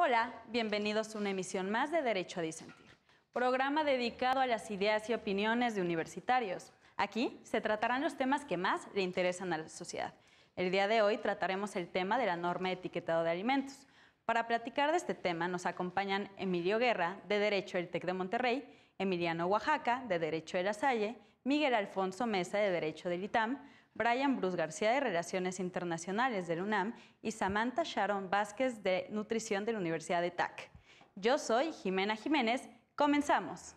Hola, bienvenidos a una emisión más de Derecho a Disentir, programa dedicado a las ideas y opiniones de universitarios. Aquí se tratarán los temas que más le interesan a la sociedad. El día de hoy trataremos el tema de la norma de etiquetado de alimentos. Para platicar de este tema nos acompañan Emilio Guerra, de Derecho del TEC de Monterrey, Emiliano Oaxaca, de Derecho de La Salle, Miguel Alfonso Mesa, de Derecho del ITAM, Brian Bruce García, de Relaciones Internacionales del UNAM, y Samantha Sharon Vázquez, de Nutrición de la Universidad de TAC. Yo soy Jimena Jiménez. ¡Comenzamos!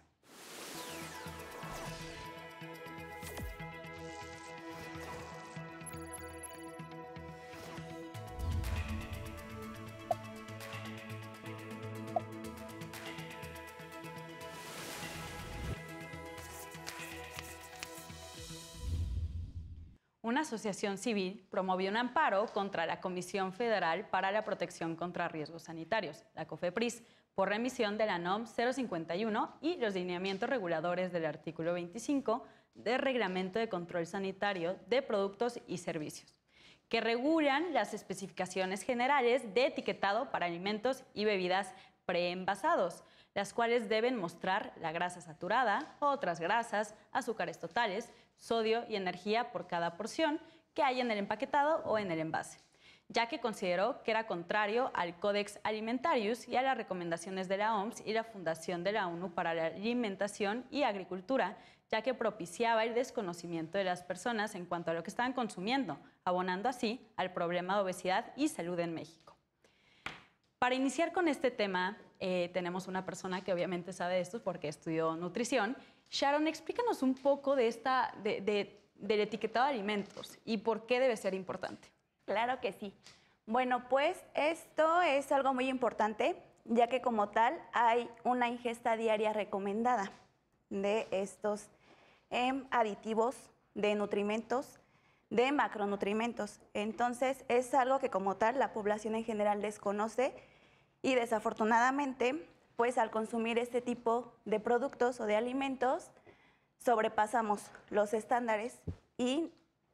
Una asociación civil promovió un amparo contra la Comisión Federal para la Protección contra Riesgos Sanitarios, la COFEPRIS, por remisión de la NOM 051 y los lineamientos reguladores del artículo 25 del Reglamento de Control Sanitario de Productos y Servicios, que regulan las especificaciones generales de etiquetado para alimentos y bebidas preenvasados, las cuales deben mostrar la grasa saturada, otras grasas, azúcares totales, sodio y energía por cada porción que hay en el empaquetado o en el envase, ya que consideró que era contrario al Codex Alimentarius y a las recomendaciones de la OMS y la Fundación de la ONU para la Alimentación y Agricultura, ya que propiciaba el desconocimiento de las personas en cuanto a lo que estaban consumiendo, abonando así al problema de obesidad y salud en México. Para iniciar con este tema, tenemos una persona que obviamente sabe de esto porque estudió nutrición. Sharon, explícanos un poco de del etiquetado de alimentos y por qué debe ser importante. Claro que sí. Bueno, pues esto es algo muy importante, ya que como tal hay una ingesta diaria recomendada de estos aditivos, de nutrimentos, de macronutrimentos. Entonces es algo que como tal la población en general desconoce y desafortunadamente pues al consumir este tipo de productos o de alimentos sobrepasamos los estándares y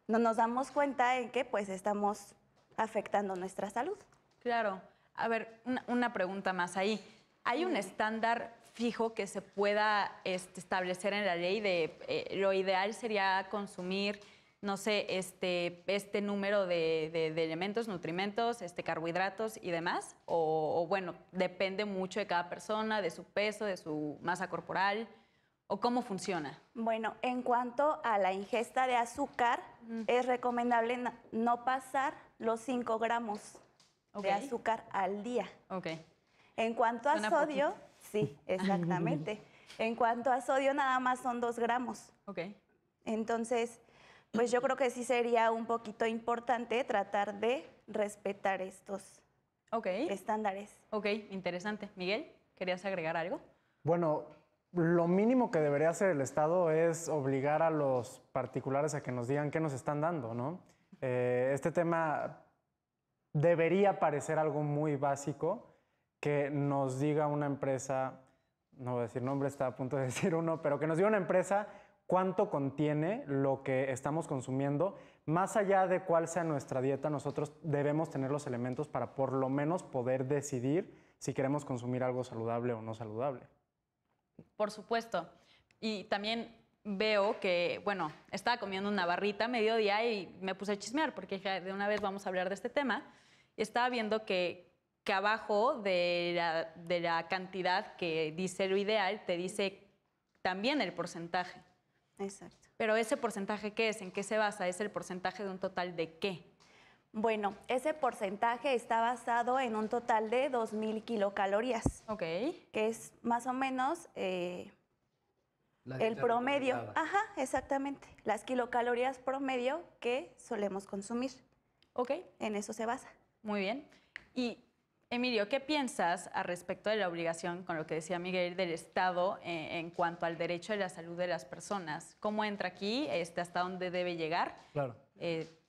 no nos damos cuenta en que pues estamos afectando nuestra salud. Claro. A ver, una pregunta más ahí. ¿Hay un estándar fijo que se pueda establecer en la ley de lo ideal sería consumir, no sé, este número de elementos, nutrimentos, carbohidratos y demás? O bueno, depende mucho de cada persona, de su peso, de su masa corporal, ¿o cómo funciona? Bueno, en cuanto a la ingesta de azúcar, es recomendable no pasar los 5 gramos de azúcar al día. En cuanto a sodio, poquito. Sí, exactamente. En cuanto a sodio, nada más son 2 gramos. Entonces, pues yo creo que sí sería un poquito importante tratar de respetar estos estándares. Interesante. Miguel, ¿querías agregar algo? Bueno, lo mínimo que debería hacer el Estado es obligar a los particulares a que nos digan qué nos están dando, ¿no? Este tema debería parecer algo muy básico, que nos diga una empresa, no voy a decir nombre, está a punto de decir uno, pero que nos diga una empresa cuánto contiene lo que estamos consumiendo. Más allá de cuál sea nuestra dieta, nosotros debemos tener los elementos para por lo menos poder decidir si queremos consumir algo saludable o no saludable. Por supuesto. Y también veo que, bueno, estaba comiendo una barrita a mediodía y me puse a chismear porque de una vez vamos a hablar de este tema. Y estaba viendo que abajo de la cantidad que dice lo ideal, te dice también el porcentaje. Exacto. Pero ese porcentaje, ¿qué es? ¿En qué se basa? ¿Es el porcentaje de un total de qué? Bueno, ese porcentaje está basado en un total de 2,000 kilocalorías. Que es más o menos el promedio. Ajá, exactamente. Las kilocalorías promedio que solemos consumir. En eso se basa. Muy bien. Y Emilio, ¿qué piensas al respecto de la obligación, con lo que decía Miguel, del Estado en cuanto al derecho de la salud de las personas? ¿Cómo entra aquí? ¿Hasta dónde debe llegar? Claro.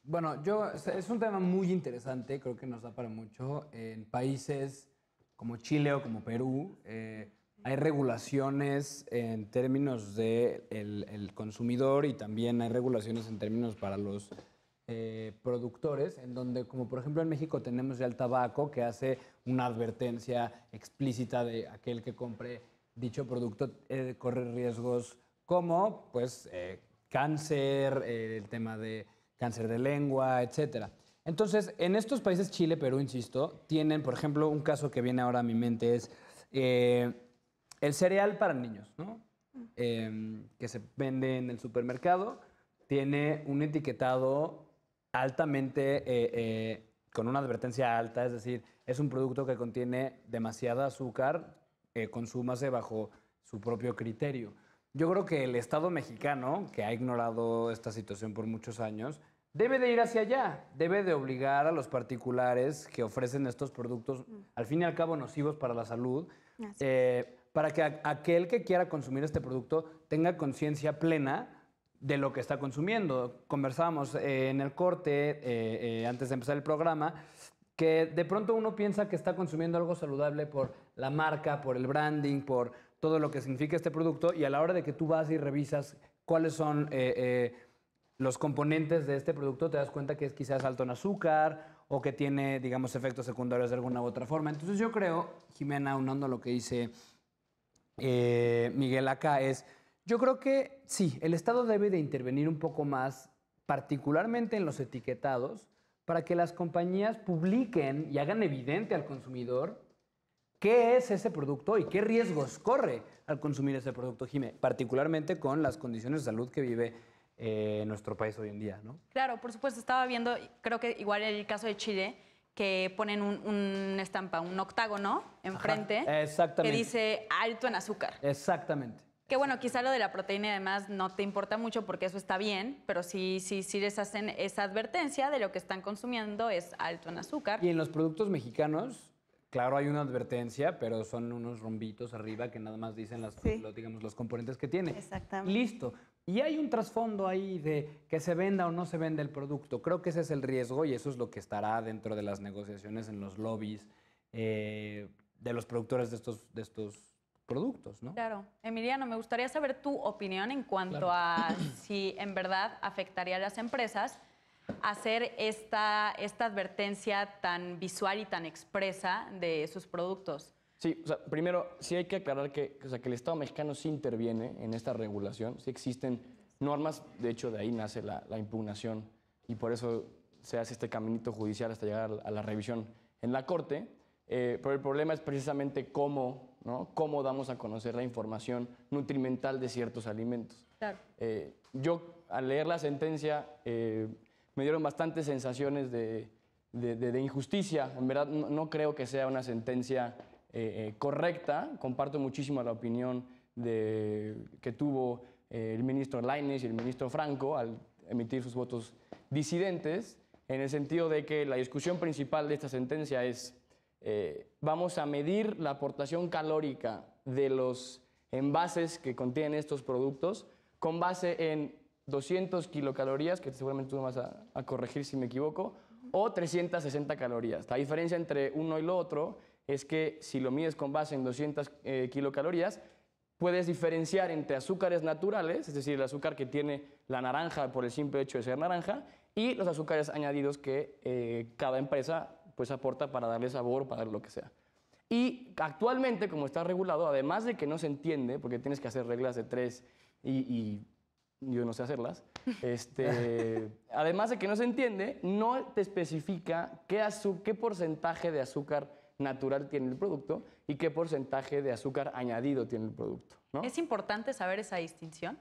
Bueno, es un tema muy interesante, creo que nos da para mucho. En países como Chile o como Perú hay regulaciones en términos del consumidor y también hay regulaciones en términos para los productores, en donde, como por ejemplo en México tenemos ya el tabaco, que hace una advertencia explícita de aquel que compre dicho producto corre riesgos como pues, cáncer, el tema de cáncer de lengua, etcétera. Entonces, en estos países, Chile, Perú, insisto, tienen, por ejemplo, un caso que viene ahora a mi mente es el cereal para niños, ¿no? Que se vende en el supermercado, tiene un etiquetado altamente, con una advertencia alta, es decir, es un producto que contiene demasiada azúcar, consúmase bajo su propio criterio. Yo creo que el Estado mexicano, que ha ignorado esta situación por muchos años, debe de ir hacia allá, debe de obligar a los particulares que ofrecen estos productos, al fin y al cabo nocivos para la salud, para que aquel que quiera consumir este producto tenga conciencia plena de lo que está consumiendo. Conversábamos en el corte, antes de empezar el programa, que de pronto uno piensa que está consumiendo algo saludable por la marca, por el branding, por todo lo que significa este producto, y a la hora de que tú vas y revisas cuáles son los componentes de este producto, te das cuenta que es quizás alto en azúcar o que tiene, digamos, efectos secundarios de alguna u otra forma. Entonces yo creo, Jimena, unando lo que dice Miguel acá, yo creo que sí, el Estado debe de intervenir un poco más, particularmente en los etiquetados, para que las compañías publiquen y hagan evidente al consumidor qué es ese producto y qué riesgos corre al consumir ese producto, Jimé, particularmente con las condiciones de salud que vive nuestro país hoy en día, ¿no? Claro, por supuesto, estaba viendo, creo que igual en el caso de Chile, que ponen una estampa, un octágono enfrente, exactamente, que dice alto en azúcar. Exactamente. Que bueno, quizá lo de la proteína y además no te importa mucho porque eso está bien, pero sí les hacen esa advertencia de lo que están consumiendo es alto en azúcar. Y en los productos mexicanos, claro, hay una advertencia, pero son unos rombitos arriba que nada más dicen digamos, los componentes que tiene. Exactamente. Listo. Y hay un trasfondo ahí de que se venda o no se venda el producto. Creo que ese es el riesgo y eso es lo que estará dentro de las negociaciones en los lobbies de los productores de estos productos, ¿no? Claro. Emiliano, me gustaría saber tu opinión en cuanto a si en verdad afectaría a las empresas hacer esta advertencia tan visual y tan expresa de sus productos. Sí, o sea, primero, sí hay que aclarar que el Estado mexicano sí interviene en esta regulación, sí existen normas, de hecho de ahí nace la impugnación y por eso se hace este caminito judicial hasta llegar a la revisión en la Corte, pero el problema es precisamente cómo damos a conocer la información nutrimental de ciertos alimentos. Claro. Yo, al leer la sentencia, me dieron bastantes sensaciones de injusticia. En verdad, no creo que sea una sentencia correcta. Comparto muchísimo la opinión que tuvo el ministro Lainez y el ministro Franco al emitir sus votos disidentes, en el sentido de que la discusión principal de esta sentencia es vamos a medir la aportación calórica de los envases que contienen estos productos con base en 200 kilocalorías, que seguramente tú me vas a corregir si me equivoco, o 360 calorías. La diferencia entre uno y lo otro es que si lo mides con base en 200 kilocalorías, puedes diferenciar entre azúcares naturales, es decir, el azúcar que tiene la naranja por el simple hecho de ser naranja, y los azúcares añadidos que cada empresa pues aporta para darle sabor, para darle lo que sea. Y actualmente, como está regulado, además de que no se entiende, porque tienes que hacer reglas de 3 y yo no sé hacerlas, además de que no se entiende, no te especifica qué porcentaje de azúcar natural tiene el producto y qué porcentaje de azúcar añadido tiene el producto, ¿no? ¿Es importante saber esa distinción?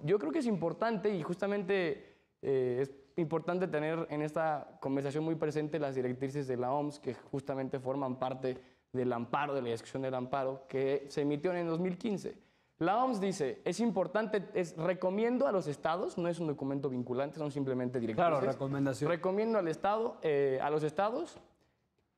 Yo creo que es importante y justamente es importante tener en esta conversación muy presente las directrices de la OMS que justamente forman parte del amparo, de la discusión del amparo que se emitió en el 2015. La OMS dice, es importante, recomiendo a los estados, no es un documento vinculante, son simplemente directrices. Claro, recomendación. Recomiendo a los estados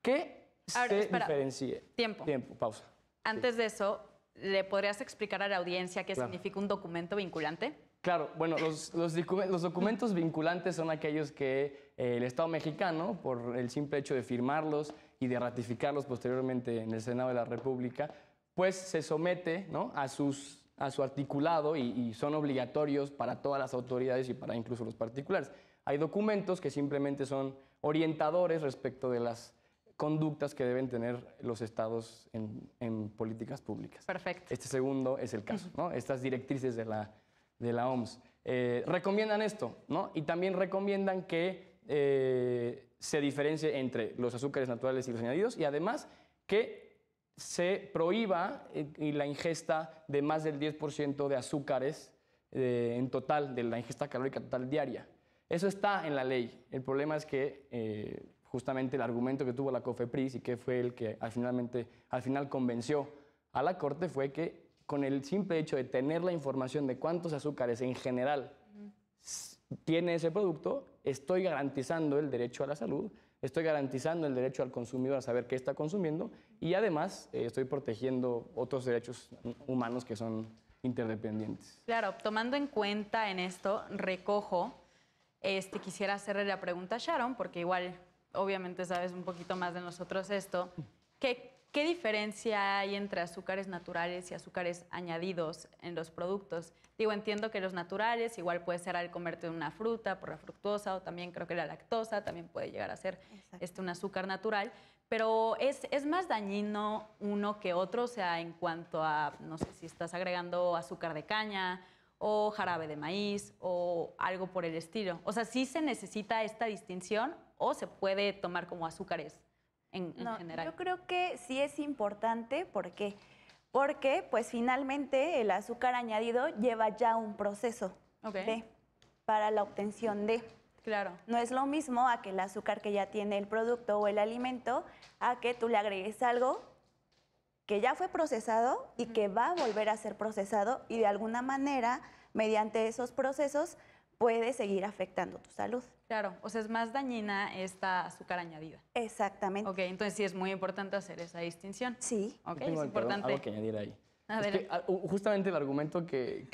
que se diferencie. Tiempo, pausa. Antes de eso, ¿le podrías explicar a la audiencia qué significa un documento vinculante? Claro, bueno, los documentos vinculantes son aquellos que el Estado mexicano, por el simple hecho de firmarlos y de ratificarlos posteriormente en el Senado de la República, pues se somete, ¿no?, a su articulado y son obligatorios para todas las autoridades y para incluso los particulares. Hay documentos que simplemente son orientadores respecto de las conductas que deben tener los estados en políticas públicas. Perfecto. Este segundo es el caso, ¿no? Estas directrices de la OMS recomiendan esto, ¿no? Y también recomiendan que se diferencie entre los azúcares naturales y los añadidos, y además que se prohíba la ingesta de más del 10% de azúcares en total, de la ingesta calórica total diaria. Eso está en la ley. El problema es que justamente el argumento que tuvo la COFEPRIS y que fue el que al final convenció a la Corte fue que con el simple hecho de tener la información de cuántos azúcares en general tiene ese producto, estoy garantizando el derecho a la salud, estoy garantizando el derecho al consumidor a saber qué está consumiendo y además estoy protegiendo otros derechos humanos que son interdependientes. Claro, tomando en cuenta en esto, recojo, quisiera hacerle la pregunta a Sharon, porque igual, obviamente sabes un poquito más de nosotros esto. ¿Qué diferencia hay entre azúcares naturales y azúcares añadidos en los productos? Digo, entiendo que los naturales igual puede ser al comerte una fruta por la fructosa o también creo que la lactosa también puede llegar a ser un azúcar natural, pero ¿es más dañino uno que otro? O sea, en cuanto a, no sé, si estás agregando azúcar de caña o jarabe de maíz o algo por el estilo. O sea, ¿sí se necesita esta distinción o se puede tomar como azúcares en general? Yo creo que sí es importante. ¿Por qué? Porque pues finalmente el azúcar añadido lleva ya un proceso para la obtención de. Claro. No es lo mismo a que el azúcar que ya tiene el producto o el alimento, a que tú le agregues algo que ya fue procesado y que va a volver a ser procesado y de alguna manera, mediante esos procesos, puede seguir afectando tu salud. Claro, o sea, es más dañina esta azúcar añadida. Exactamente. Ok, entonces sí es muy importante hacer esa distinción. Sí. Ok, Tengo, es importante. algo que añadir ahí. A Es ver. que, justamente el argumento que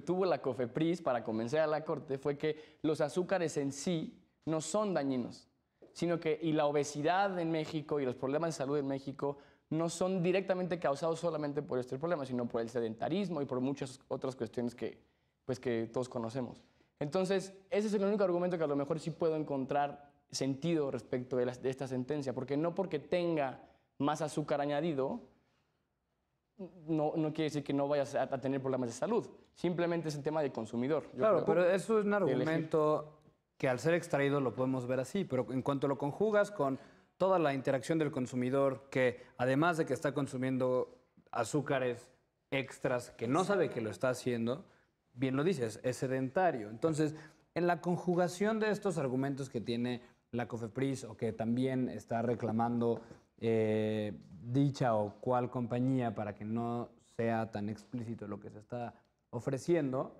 tuvo la COFEPRIS para convencer a la Corte fue que los azúcares en sí no son dañinos, sino que la obesidad en México y los problemas de salud en México no son directamente causados solamente por este problema, sino por el sedentarismo y por muchas otras cuestiones que todos conocemos. Entonces, ese es el único argumento que a lo mejor sí puedo encontrar sentido respecto de esta sentencia, porque no porque tenga más azúcar añadido, no quiere decir que no vayas a tener problemas de salud. Simplemente es el tema del consumidor. Claro, pero eso es un argumento que al ser extraído lo podemos ver así, pero en cuanto lo conjugas con toda la interacción del consumidor, que además de que está consumiendo azúcares extras que no sabe que lo está haciendo, bien lo dices, es sedentario. Entonces, en la conjugación de estos argumentos que tiene la COFEPRIS o que también está reclamando dicha o cual compañía para que no sea tan explícito lo que se está ofreciendo,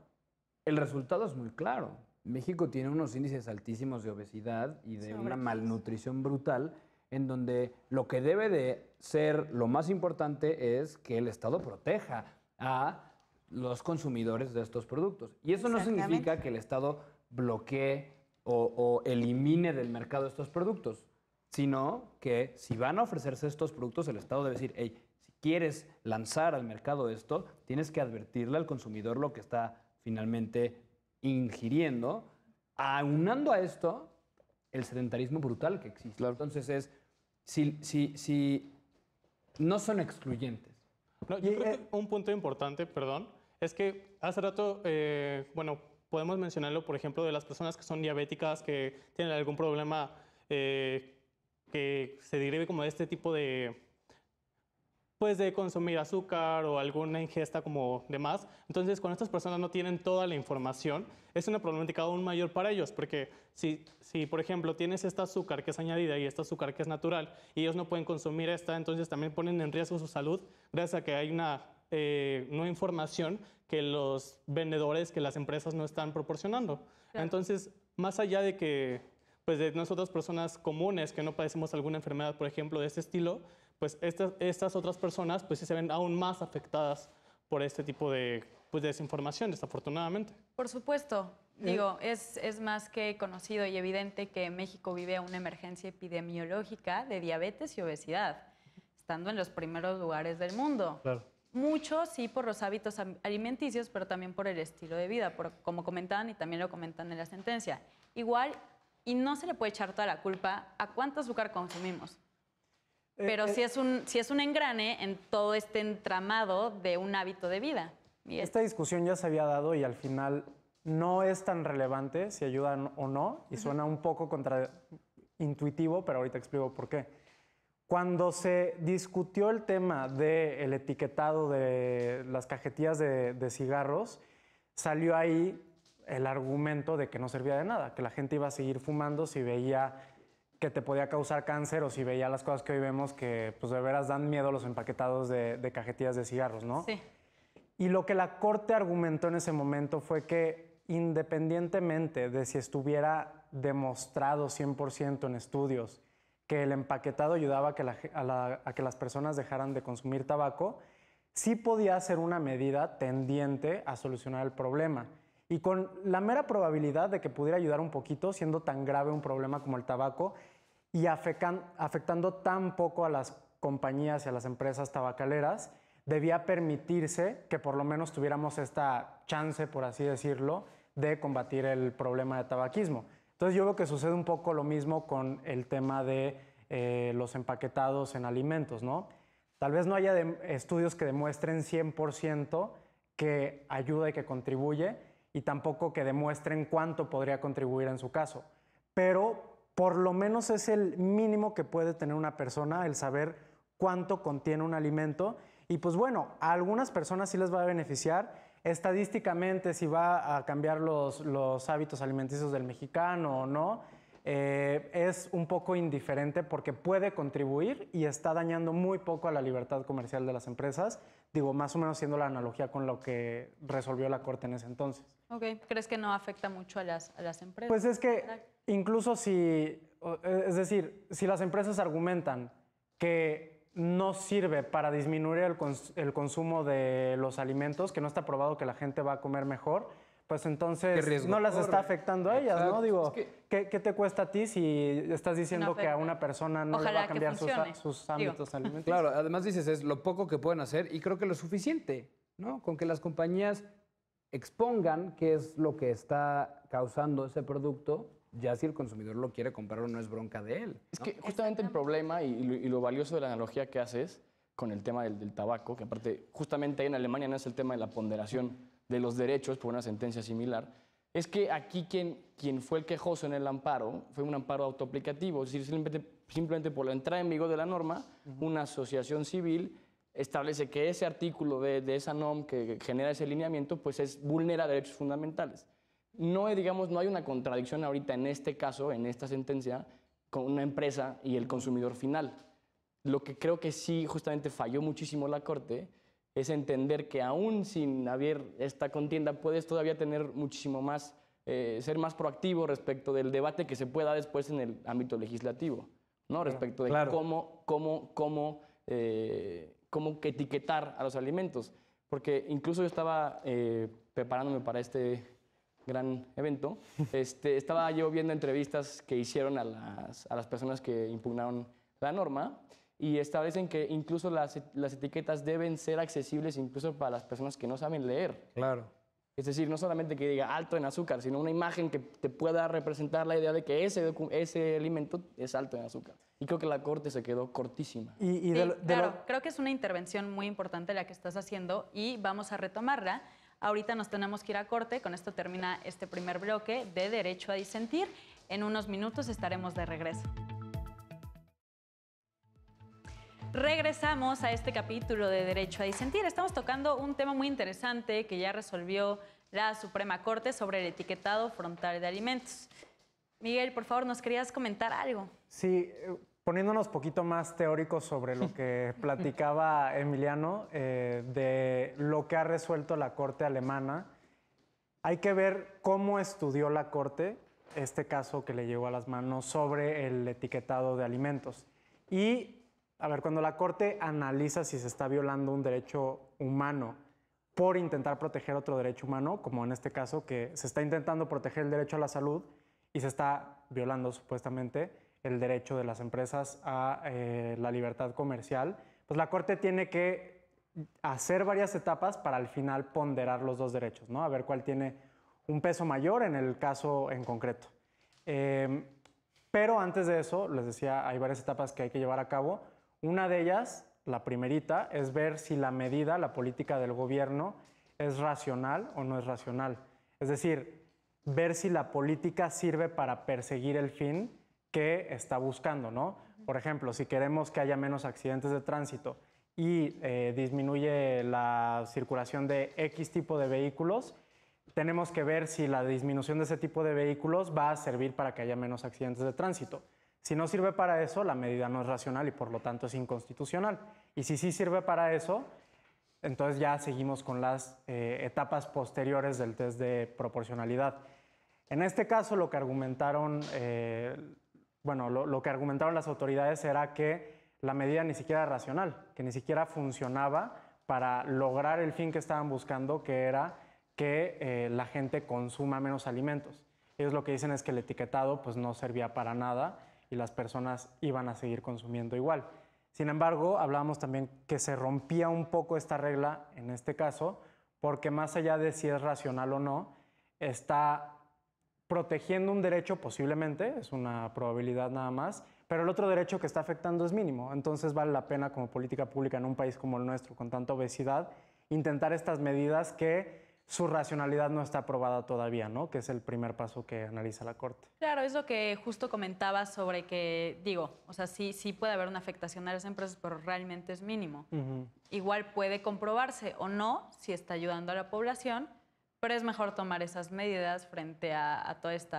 el resultado es muy claro. México tiene unos índices altísimos de obesidad y de una malnutrición brutal, en donde lo que debe de ser lo más importante es que el Estado proteja a los consumidores de estos productos. Y eso no significa que el Estado bloquee o elimine del mercado estos productos, sino que si van a ofrecerse estos productos, el Estado debe decir, hey, si quieres lanzar al mercado esto, tienes que advertirle al consumidor lo que está finalmente ingiriendo, aunando a esto el sedentarismo brutal que existe. Claro. Entonces si no son excluyentes. No, yo creo que un punto importante, perdón, es que hace rato, podemos mencionarlo, por ejemplo, de las personas que son diabéticas, que tienen algún problema que se derive como de este tipo de consumir azúcar o alguna ingesta como de más. Entonces, cuando estas personas no tienen toda la información, es una problemática aún mayor para ellos, porque si por ejemplo, tienes esta azúcar que es añadida y esta azúcar que es natural, y ellos no pueden consumir esta, entonces también ponen en riesgo su salud, gracias a que hay una no información que los vendedores, que las empresas no están proporcionando. Claro. Entonces, más allá de que, pues de nosotras personas comunes que no padecemos alguna enfermedad, por ejemplo, de este estilo, pues estas otras personas pues sí se ven aún más afectadas por este tipo de desinformación, desafortunadamente. Por supuesto. Digo, es más que conocido y evidente que México vive una emergencia epidemiológica de diabetes y obesidad, estando en los primeros lugares del mundo. Claro. Mucho sí por los hábitos alimenticios, pero también por el estilo de vida, como comentaban y también lo comentan en la sentencia. igual, y no se le puede echar toda la culpa a cuánto azúcar consumimos. Pero sí es un engrane en todo este entramado de un hábito de vida. Y Esta discusión ya se había dado y al final no es tan relevante si ayudan o no, y suena un poco contraintuitivo, pero ahorita explico por qué. Cuando se discutió el tema del etiquetado de las cajetillas de cigarros, salió ahí el argumento de que no servía de nada, que la gente iba a seguir fumando si veía que te podía causar cáncer o si veía las cosas que hoy vemos que pues de veras dan miedo los empaquetados de cajetillas de cigarros, ¿no? Sí. Y lo que la Corte argumentó en ese momento fue que independientemente de si estuviera demostrado 100% en estudios que el empaquetado ayudaba a que las personas dejaran de consumir tabaco, sí podía ser una medida tendiente a solucionar el problema. Y con la mera probabilidad de que pudiera ayudar un poquito, siendo tan grave un problema como el tabaco y afectando tan poco a las compañías y a las empresas tabacaleras, debía permitirse que por lo menos tuviéramos esta chance, por así decirlo, de combatir el problema de tabaquismo. Entonces yo veo que sucede un poco lo mismo con el tema de los empaquetados en alimentos, ¿no? Tal vez no haya estudios que demuestren 100% que ayuda y que contribuye, y tampoco que demuestren cuánto podría contribuir en su caso. Pero por lo menos es el mínimo que puede tener una persona, el saber cuánto contiene un alimento. Y pues bueno, a algunas personas sí les va a beneficiar. Estadísticamente, si va a cambiar los hábitos alimenticios del mexicano o no, es un poco indiferente porque puede contribuir y está dañando muy poco a la libertad comercial de las empresas. Digo, más o menos siendo la analogía con lo que resolvió la Corte en ese entonces. Ok, ¿crees que no afecta mucho a las empresas? Pues es que incluso si las empresas argumentan que no sirve para disminuir el consumo de los alimentos, que no está probado que la gente va a comer mejor, pues entonces no las está afectando a ellas, ¿no? Digo, ¿qué te cuesta a ti si estás diciendo que a una persona no le va a cambiar sus hábitos alimenticios? Claro, además dices, es lo poco que pueden hacer y creo que lo suficiente, ¿no? Con que las compañías expongan qué es lo que está causando ese producto, ya si el consumidor lo quiere comprar o no es bronca de él, ¿no? Es que justamente el problema y lo valioso de la analogía que haces con el tema del tabaco, que aparte justamente ahí en Alemania no es el tema de la ponderación de los derechos por una sentencia similar, es que aquí quien fue el quejoso en el amparo fue un amparo autoaplicativo, es decir, simplemente por la entrada en vigor de la norma, una asociación civil establece que ese artículo de esa NOM que genera ese lineamiento pues vulnera derechos fundamentales. No hay una contradicción ahorita en este caso, en esta sentencia, con una empresa y el consumidor final. Lo que creo que sí justamente falló muchísimo la Corte es entender que aún sin haber esta contienda puedes todavía tener muchísimo más, ser más proactivo respecto del debate que se pueda después en el ámbito legislativo, ¿no? Respecto de cómo que etiquetar a los alimentos. Porque incluso yo estaba preparándome para este gran evento, estaba yo viendo entrevistas que hicieron a las personas que impugnaron la norma y establecen que incluso las etiquetas deben ser accesibles incluso para las personas que no saben leer. Claro. Es decir, no solamente que diga alto en azúcar, sino una imagen que te pueda representar la idea de que ese alimento es alto en azúcar. Y creo que la Corte se quedó cortísima. Creo que es una intervención muy importante la que estás haciendo y vamos a retomarla. Ahorita nos tenemos que ir a corte, con esto termina este primer bloque de Derecho a Disentir. En unos minutos estaremos de regreso. Regresamos a este capítulo de Derecho a Disentir. Estamos tocando un tema muy interesante que ya resolvió la Suprema Corte sobre el etiquetado frontal de alimentos. Miguel, por favor, ¿nos querías comentar algo? Sí, poniéndonos un poquito más teóricos sobre lo que platicaba Emiliano, de lo que ha resuelto la Corte alemana, hay que ver cómo estudió la Corte este caso que le llegó a las manos sobre el etiquetado de alimentos. Y a ver, cuando la Corte analiza si se está violando un derecho humano por intentar proteger otro derecho humano, como en este caso que se está intentando proteger el derecho a la salud y se está violando supuestamente el derecho de las empresas a la libertad comercial, pues la Corte tiene que hacer varias etapas para al final ponderar los dos derechos, ¿no? A ver cuál tiene un peso mayor en el caso en concreto. Pero antes de eso, les decía, hay varias etapas que hay que llevar a cabo. Una de ellas, la primerita, es ver si la medida, la política del gobierno es racional o no es racional. Es decir, ver si la política sirve para perseguir el fin que está buscando, ¿no? Por ejemplo, si queremos que haya menos accidentes de tránsito y disminuye la circulación de X tipo de vehículos, tenemos que ver si la disminución de ese tipo de vehículos va a servir para que haya menos accidentes de tránsito. Si no sirve para eso, la medida no es racional y por lo tanto es inconstitucional. Y si sí sirve para eso, entonces ya seguimos con las etapas posteriores del test de proporcionalidad. En este caso, lo que argumentaron, lo que argumentaron las autoridades era que la medida ni siquiera era racional, que ni siquiera funcionaba para lograr el fin que estaban buscando, que era que la gente consuma menos alimentos. Ellos lo que dicen es que el etiquetado pues, no servía para nada y las personas iban a seguir consumiendo igual. Sin embargo, hablábamos también que se rompía un poco esta regla en este caso, porque más allá de si es racional o no, está protegiendo un derecho posiblemente, es una probabilidad nada más, pero el otro derecho que está afectando es mínimo. Entonces vale la pena como política pública en un país como el nuestro, con tanta obesidad, intentar estas medidas que su racionalidad no está aprobada todavía, ¿no? Que es el primer paso que analiza la Corte. Claro, es lo que justo comentaba sobre que, sí puede haber una afectación a las empresas, pero realmente es mínimo. Igual puede comprobarse o no si está ayudando a la población, pero es mejor tomar esas medidas frente a todo este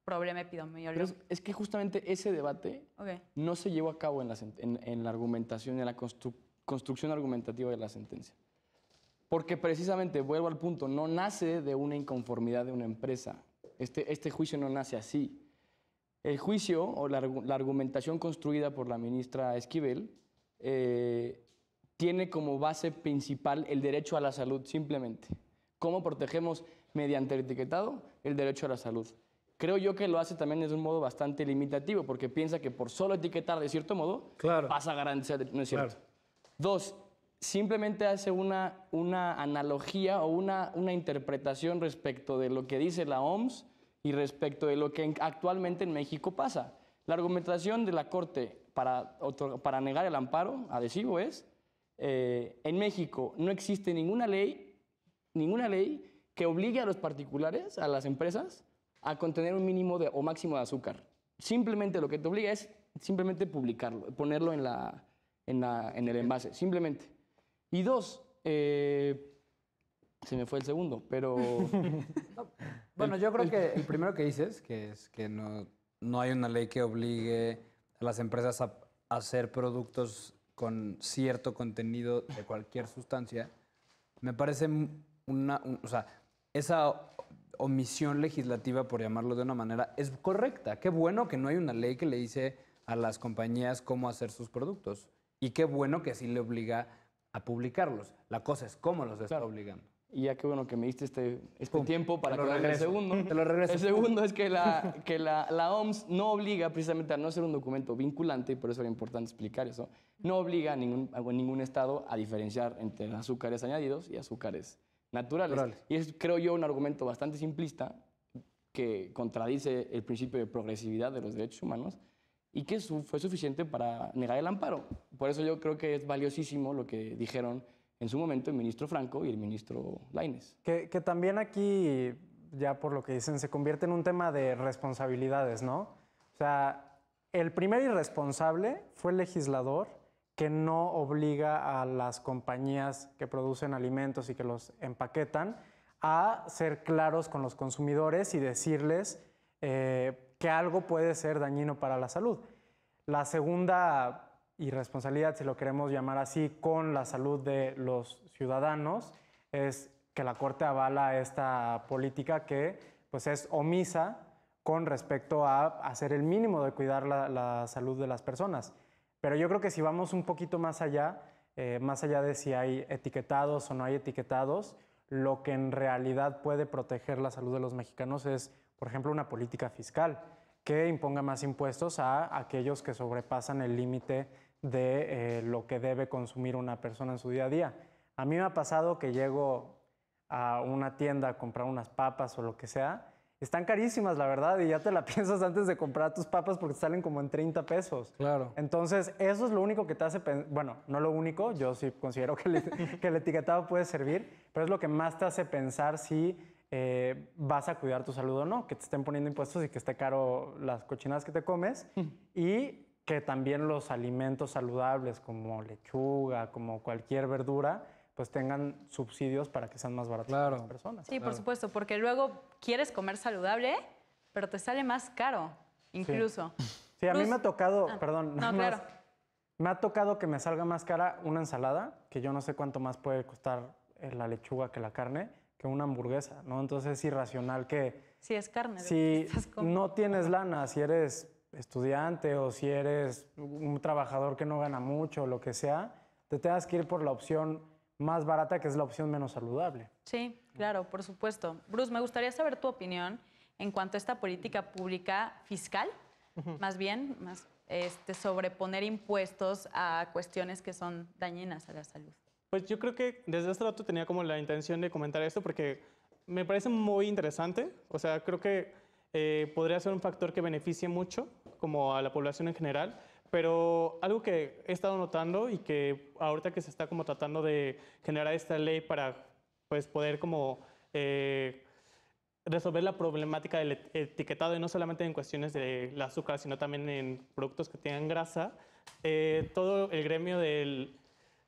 problema epidemiológico. Pero es que justamente ese debate no se llevó a cabo en la argumentación, en la construcción argumentativa de la sentencia. Porque precisamente, vuelvo al punto, no nace de una inconformidad de una empresa. Este juicio no nace así. El juicio o la argumentación construida por la ministra Esquivel tiene como base principal el derecho a la salud, simplemente. ¿Cómo protegemos mediante el etiquetado el derecho a la salud? Creo yo que lo hace también de un modo bastante limitativo, porque piensa que por solo etiquetar de cierto modo pasa a garantizar, no es cierto. Claro. Dos, simplemente hace una analogía o una interpretación respecto de lo que dice la OMS y respecto de lo que actualmente en México pasa. La argumentación de la Corte para negar el amparo adhesivo es, en México no existe ninguna ley que obligue a los particulares, a las empresas, a contener un mínimo o máximo de azúcar. Simplemente lo que te obliga es simplemente publicarlo, ponerlo en el envase, simplemente. Y dos, se me fue el segundo, pero... Bueno, yo creo que el primero que dices, que es que no hay una ley que obligue a las empresas a hacer productos con cierto contenido de cualquier sustancia, me parece esa omisión legislativa, por llamarlo de una manera, es correcta. Qué bueno que no hay una ley que le dice a las compañías cómo hacer sus productos. Y qué bueno que sí le obliga a publicarlos. La cosa es cómo los está obligando. Y ya qué bueno que me diste este tiempo para que el segundo. Te lo regreso. El segundo es que la OMS no obliga precisamente a no ser un documento vinculante, y por eso era importante explicar eso, no obliga a ningún estado a diferenciar entre azúcares añadidos y azúcares naturales. Y es, creo yo, un argumento bastante simplista que contradice el principio de progresividad de los derechos humanos y que fue suficiente para negar el amparo. Por eso yo creo que es valiosísimo lo que dijeron en su momento el ministro Franco y el ministro Lainez. Que también aquí, ya por lo que dicen, se convierte en un tema de responsabilidades, ¿no? O sea, el primer irresponsable fue el legislador que no obliga a las compañías que producen alimentos y que los empaquetan a ser claros con los consumidores y decirles que algo puede ser dañino para la salud. La segunda irresponsabilidad, si lo queremos llamar así, con la salud de los ciudadanos, es que la Corte avala esta política que pues, es omisa con respecto a hacer el mínimo de cuidar la salud de las personas. Pero yo creo que si vamos un poquito más allá de si hay etiquetados o no hay etiquetados, lo que en realidad puede proteger la salud de los mexicanos es, por ejemplo, una política fiscal que imponga más impuestos a aquellos que sobrepasan el límite de lo que debe consumir una persona en su día a día. A mí me ha pasado que llego a una tienda a comprar unas papas o lo que sea, Están carísimas, la verdad, y ya te la piensas antes de comprar tus papas porque te salen como en 30 pesos. Claro. Entonces, eso es lo único que te hace bueno, no lo único, yo sí considero que que el etiquetado puede servir, pero es lo que más te hace pensar si vas a cuidar tu salud o no, que te estén poniendo impuestos y que esté caro las cochinadas que te comes y que también los alimentos saludables como lechuga, como cualquier verdura, pues tengan subsidios para que sean más baratos para las personas. Sí, por supuesto, porque luego quieres comer saludable, pero te sale más caro, incluso. Sí, a mí Bruce. me ha tocado, perdón, No, nada claro. más, me ha tocado que me salga más cara una ensalada, que yo no sé cuánto más puede costar la lechuga que la carne, que una hamburguesa, ¿no? Entonces es irracional que Sí, es carne. de lo si que estás comiendo. no tienes lana, si eres estudiante o si eres un trabajador que no gana mucho o lo que sea, te tengas que ir por la opción más barata, que es la opción menos saludable. Sí, claro, por supuesto. Bruce, me gustaría saber tu opinión en cuanto a esta política pública fiscal, más bien, sobre poner impuestos a cuestiones que son dañinas a la salud. Pues yo creo que desde este rato tenía como la intención de comentar esto porque me parece muy interesante. O sea, creo que podría ser un factor que beneficie mucho como a la población en general. Pero algo que he estado notando y que ahorita que se está como tratando de generar esta ley para pues poder como resolver la problemática del etiquetado y no solamente en cuestiones del azúcar, sino también en productos que tengan grasa, todo el gremio de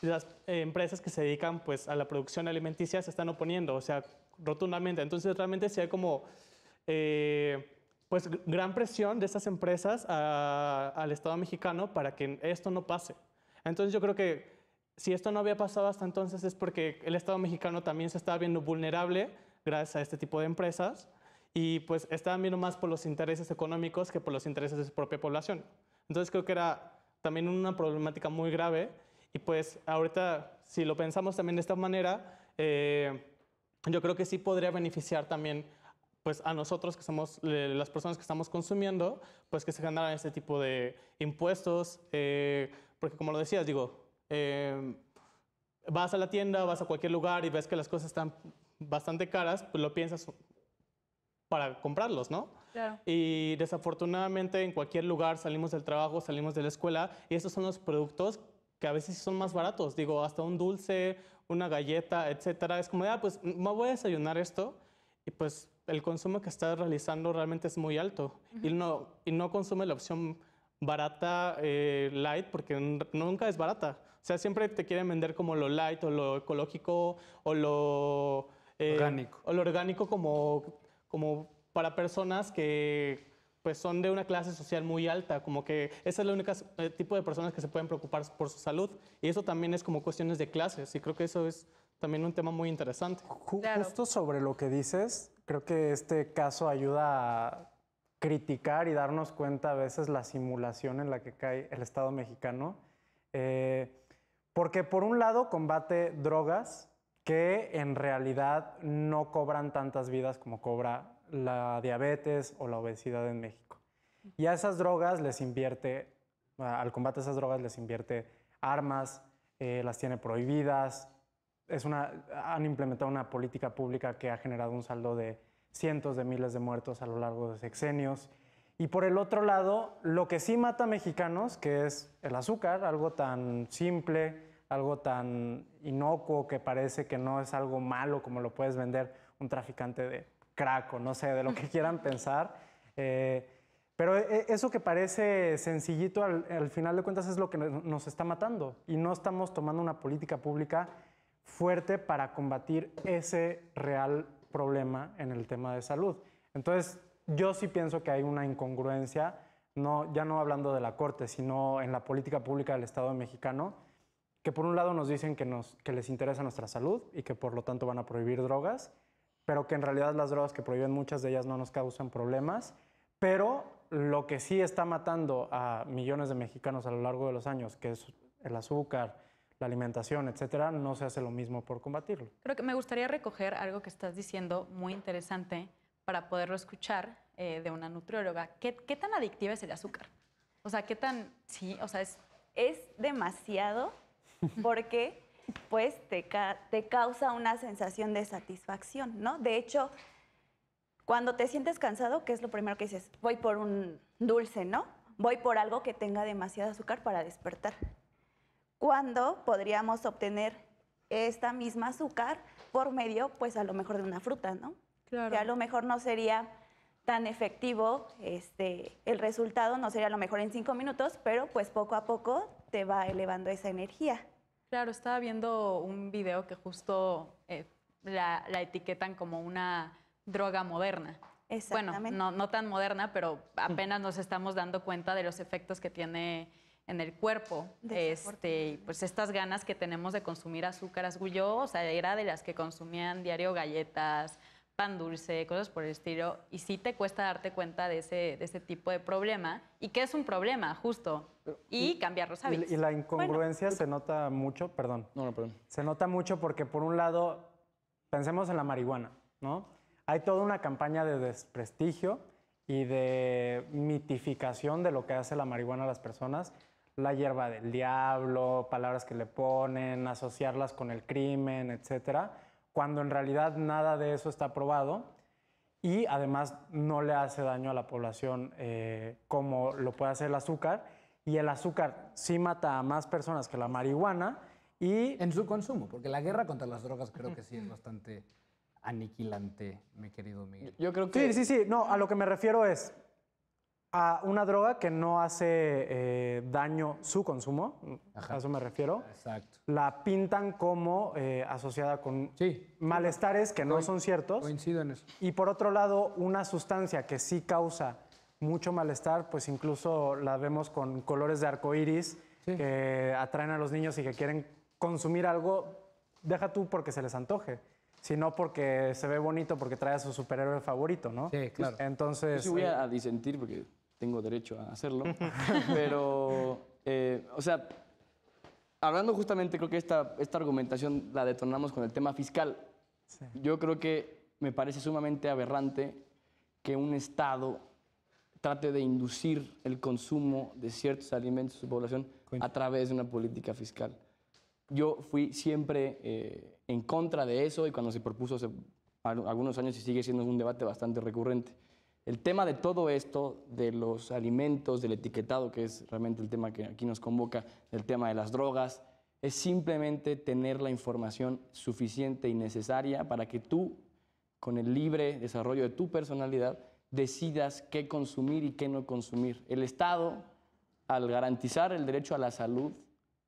las empresas que se dedican pues, a la producción alimenticia se están oponiendo, o sea, rotundamente. Entonces, realmente sí hay como pues, gran presión de estas empresas al Estado mexicano para que esto no pase. Entonces, yo creo que si esto no había pasado hasta entonces es porque el Estado mexicano también se estaba viendo vulnerable gracias a este tipo de empresas y pues estaban viendo más por los intereses económicos que por los intereses de su propia población. Entonces, creo que era también una problemática muy grave. Y pues ahorita, si lo pensamos también de esta manera, yo creo que sí podría beneficiar también pues, a nosotros, que somos las personas que estamos consumiendo, pues que se generan este tipo de impuestos. Porque como lo decías, digo, vas a la tienda, vas a cualquier lugar y ves que las cosas están bastante caras, pues lo piensas para comprarlos, ¿no? Claro. Y desafortunadamente en cualquier lugar salimos del trabajo, salimos de la escuela y estos son los productos que a veces son más baratos. Digo, hasta un dulce, una galleta, etcétera. Es como, pues me voy a desayunar esto y pues el consumo que estás realizando realmente es muy alto. Y no consume la opción barata, light, porque nunca es barata. O sea, siempre te quieren vender como lo light o lo ecológico o lo orgánico. O lo orgánico como para personas que pues son de una clase social muy alta, como que ese es el único tipo de personas que se pueden preocupar por su salud. Y eso también es como cuestiones de clases, y creo que eso es también un tema muy interesante. Claro. Justo sobre lo que dices, creo que este caso ayuda a criticar y darnos cuenta a veces la simulación en la que cae el Estado mexicano. Porque por un lado combate drogas que en realidad no cobran tantas vidas como cobra la diabetes o la obesidad en México. Y a esas drogas les invierte, al combate a esas drogas les invierte armas, las tiene prohibidas. Han implementado una política pública que ha generado un saldo de cientos de miles de muertos a lo largo de sexenios. Y por el otro lado, lo que sí mata a mexicanos, que es el azúcar, algo tan simple, algo tan inocuo que parece que no es algo malo como lo puedes vender un traficante de crack o no sé, de lo que quieran pensar. Pero eso que parece sencillito, al final de cuentas es lo que nos está matando. Y no estamos tomando una política pública fuerte para combatir ese real problema en el tema de salud. Entonces, yo sí pienso que hay una incongruencia, ya no hablando de la Corte, sino en la política pública del Estado mexicano, que por un lado nos dicen que les interesa nuestra salud y que por lo tanto van a prohibir drogas, pero que en realidad las drogas que prohíben, muchas de ellas no nos causan problemas, pero lo que sí está matando a millones de mexicanos a lo largo de los años, que es el azúcar, la alimentación, etcétera, no se hace lo mismo por combatirlo. Creo que me gustaría recoger algo que estás diciendo muy interesante para poderlo escuchar de una nutrióloga. ¿Qué tan adictiva es el azúcar? O sea, ¿qué tan...? Sí, o sea, es demasiado porque pues te causa una sensación de satisfacción, ¿no? De hecho, Cuando te sientes cansado, ¿qué es lo primero que dices? Voy por un dulce, ¿no? Voy por algo que tenga demasiado azúcar para despertar. ¿Cuándo podríamos obtener esta misma azúcar por medio, pues a lo mejor de una fruta, ¿no? Claro. Que a lo mejor no sería tan efectivo, el resultado no sería a lo mejor en 5 minutos, pero pues poco a poco te va elevando esa energía. Claro, estaba viendo un video que justo la etiquetan como una droga moderna. Exactamente. Bueno, no tan moderna, pero apenas nos estamos dando cuenta de los efectos que tiene en el cuerpo. Y pues estas ganas que tenemos de consumir azúcar. Yo, o sea, era de las que consumían diario galletas, pan dulce, cosas por el estilo. Y sí te cuesta darte cuenta de ese tipo de problema. Y que es un problema, justo. Y cambiar los hábitos. Y la incongruencia se nota mucho, perdón. No, perdón. Se nota mucho porque, por un lado, pensemos en la marihuana, ¿no? Hay toda una campaña de desprestigio y de mitificación de lo que hace la marihuana a las personas. La hierba del diablo, palabras que le ponen, asociarlas con el crimen, etcétera, cuando en realidad nada de eso está probado y además no le hace daño a la población como lo puede hacer el azúcar. Y el azúcar sí mata a más personas que la marihuana y... En su consumo, porque la guerra contra las drogas creo que sí es bastante aniquilante, mi querido Miguel. Yo creo que... Sí. No, a lo que me refiero es a una droga que no hace daño su consumo, a eso me refiero. Exacto. La pintan como asociada con malestares que no son ciertos. Coincido en eso. Y por otro lado, una sustancia que sí causa mucho malestar, pues incluso la vemos con colores de arcoíris que atraen a los niños y que quieren consumir algo, deja tú porque se les antoje, sino porque se ve bonito, porque trae a su superhéroe favorito, ¿no? Sí, claro. Entonces... Yo sí voy a disentir porque tengo derecho a hacerlo, pero, o sea, hablando justamente, creo que esta argumentación la detonamos con el tema fiscal. Sí. Yo creo que me parece sumamente aberrante que un Estado trate de inducir el consumo de ciertos alimentos a su población a través de una política fiscal. Yo fui siempre en contra de eso y cuando se propuso hace algunos años y sigue siendo un debate bastante recurrente. El tema de todo esto, de los alimentos, del etiquetado, que es realmente el tema que aquí nos convoca, el tema de las drogas, es simplemente tener la información suficiente y necesaria para que tú, con el libre desarrollo de tu personalidad, decidas qué consumir y qué no consumir. El Estado, al garantizar el derecho a la salud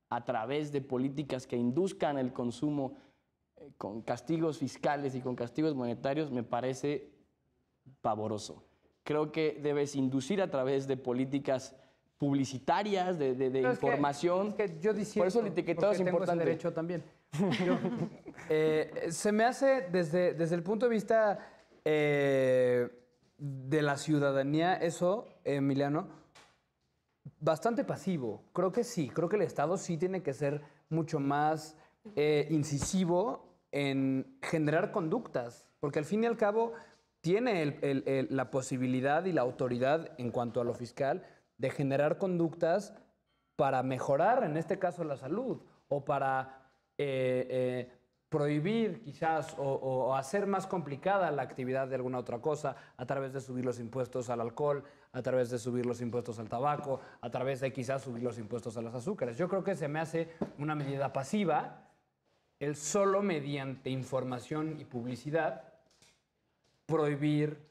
a través de políticas que induzcan el consumo con castigos fiscales y con castigos monetarios, me parece pavoroso. Creo que debes inducir a través de políticas publicitarias, de información. Es que yo diciendo, por eso el etiquetado es importante. Tengo ese derecho también. Se me hace, desde el punto de vista de la ciudadanía, eso, Emiliano, bastante pasivo. Creo que sí, creo que el Estado sí tiene que ser mucho más incisivo en generar conductas, porque al fin y al cabo tiene la posibilidad y la autoridad en cuanto a lo fiscal de generar conductas para mejorar, en este caso, la salud o para prohibir quizás o hacer más complicada la actividad de alguna otra cosa a través de subir los impuestos al alcohol, a través de subir los impuestos al tabaco, a través de quizás subir los impuestos a los azúcares. Yo creo que se me hace una medida pasiva el solo mediante información y publicidad prohibir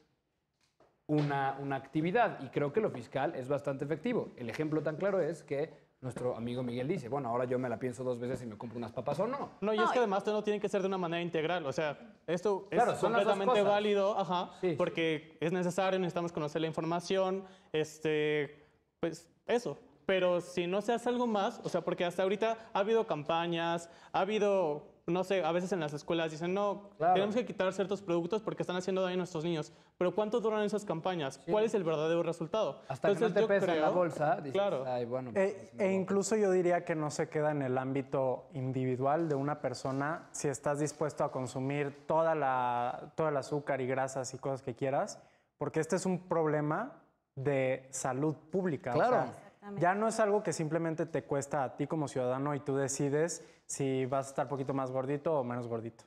una actividad. Y creo que lo fiscal es bastante efectivo. El ejemplo tan claro es que nuestro amigo Miguel dice, bueno, ahora yo me la pienso 2 veces si me compro unas papas o no. No, y es que además no tiene que ser de una manera integral. O sea, esto Claro, es son las dos completamente cosas. válido, Sí. porque es necesario, necesitamos conocer la información, pues eso. Pero si no se hace algo más, o sea, porque hasta ahorita ha habido campañas, ha habido, no sé, a veces en las escuelas dicen, no, Claro. tenemos que quitar ciertos productos porque están haciendo daño a nuestros niños. Pero ¿cuánto duran esas campañas? ¿Cuál es el verdadero resultado? Hasta que no te yo pesa en la creo- bolsa, dices, Claro. ay, bueno. E incluso yo diría que no se queda en el ámbito individual de una persona si estás dispuesto a consumir todo el azúcar y grasas y cosas que quieras, porque este es un problema de salud pública. Claro. O sea, ya no es algo que simplemente te cuesta a ti como ciudadano y tú decides si vas a estar un poquito más gordito o menos gordito.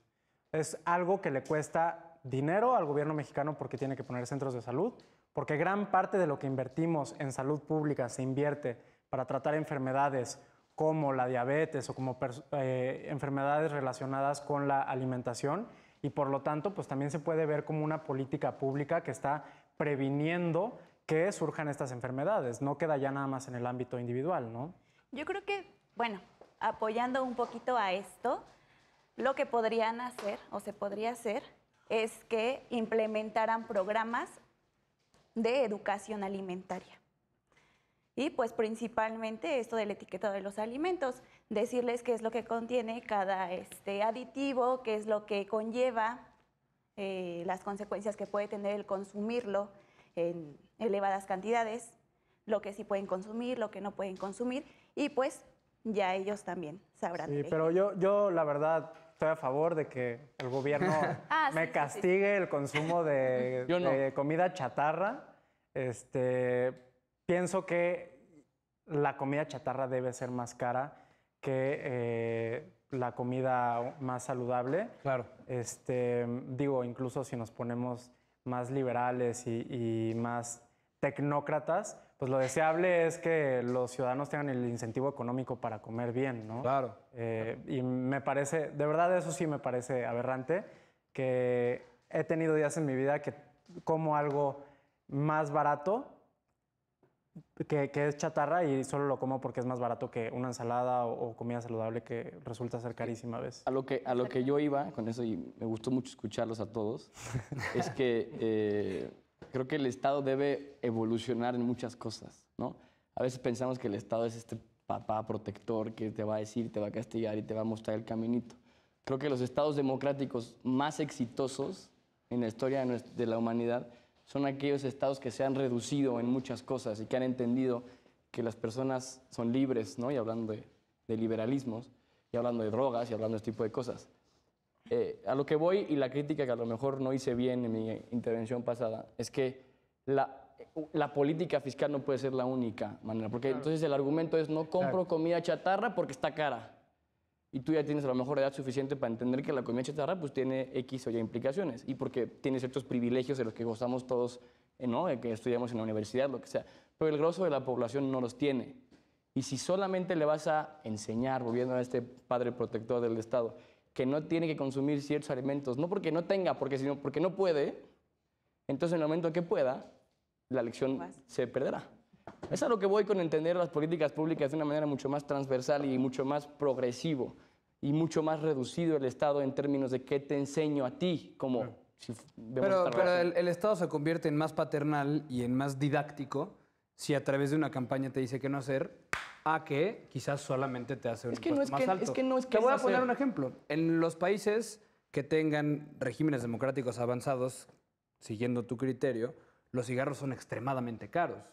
Es algo que le cuesta dinero al gobierno mexicano porque tiene que poner centros de salud, porque gran parte de lo que invertimos en salud pública se invierte para tratar enfermedades como la diabetes o como enfermedades relacionadas con la alimentación, y por lo tanto pues también se puede ver como una política pública que está previniendo que surjan estas enfermedades. No queda ya nada más en el ámbito individual, ¿no? Yo creo que, bueno, apoyando un poquito a esto, lo que podrían hacer o se podría hacer es que implementaran programas de educación alimentaria. Y pues principalmente esto del etiquetado de los alimentos, decirles qué es lo que contiene cada aditivo, qué es lo que conlleva, las consecuencias que puede tener el consumirlo en elevadas cantidades, lo que sí pueden consumir, lo que no pueden consumir, y pues ya ellos también sabrán. Sí, elegir. pero yo la verdad estoy a favor de que el gobierno me castigue el consumo de comida chatarra. Pienso que la comida chatarra debe ser más cara que la comida más saludable. Claro. Digo, incluso si nos ponemos más liberales y más tecnócratas, pues lo deseable es que los ciudadanos tengan el incentivo económico para comer bien, ¿no? Claro. Y me parece, de verdad eso sí me parece aberrante, que he tenido días en mi vida que como algo más barato que es chatarra y solo lo como porque es más barato que una ensalada o comida saludable que resulta ser carísima a veces. A lo que yo iba con eso, y me gustó mucho escucharlos a todos, es que creo que el Estado debe evolucionar en muchas cosas, ¿no? A veces pensamos que el Estado es este papá protector que te va a decir, te va a castigar y te va a mostrar el caminito. Creo que los estados democráticos más exitosos en la historia de la humanidad son aquellos estados que se han reducido en muchas cosas y que han entendido que las personas son libres, ¿no? Y hablando de liberalismos, y hablando de drogas, y hablando de este tipo de cosas. A lo que voy, y la crítica que a lo mejor no hice bien en mi intervención pasada, es que la política fiscal no puede ser la única manera, porque entonces el argumento es no compro comida chatarra porque está cara. Y tú ya tienes a lo mejor edad suficiente para entender que la comida chatarra pues tiene X o Y implicaciones, y porque tiene ciertos privilegios de los que gozamos todos, ¿no? Que estudiamos en la universidad, lo que sea. Pero el grosso de la población no los tiene. Y si solamente le vas a enseñar, volviendo a este padre protector del Estado, que no tiene que consumir ciertos alimentos, no porque no tenga, sino porque no puede, entonces en el momento que pueda, la elección se perderá. Es a lo que voy con entender las políticas públicas de una manera mucho más transversal y mucho más progresivo y mucho más reducido el Estado en términos de qué te enseño a ti, como si vemos Pero el Estado se convierte en más paternal y en más didáctico si a través de una campaña te dice qué no hacer, a que quizás solamente te hace un impuesto más alto. Te voy a poner un ejemplo. En los países que tengan regímenes democráticos avanzados, siguiendo tu criterio, los cigarros son extremadamente caros.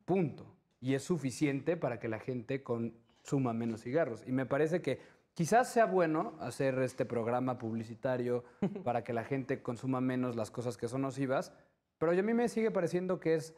Punto. Y es suficiente para que la gente consuma menos cigarros. Y me parece que quizás sea bueno hacer este programa publicitario para que la gente consuma menos las cosas que son nocivas, pero a mí me sigue pareciendo que es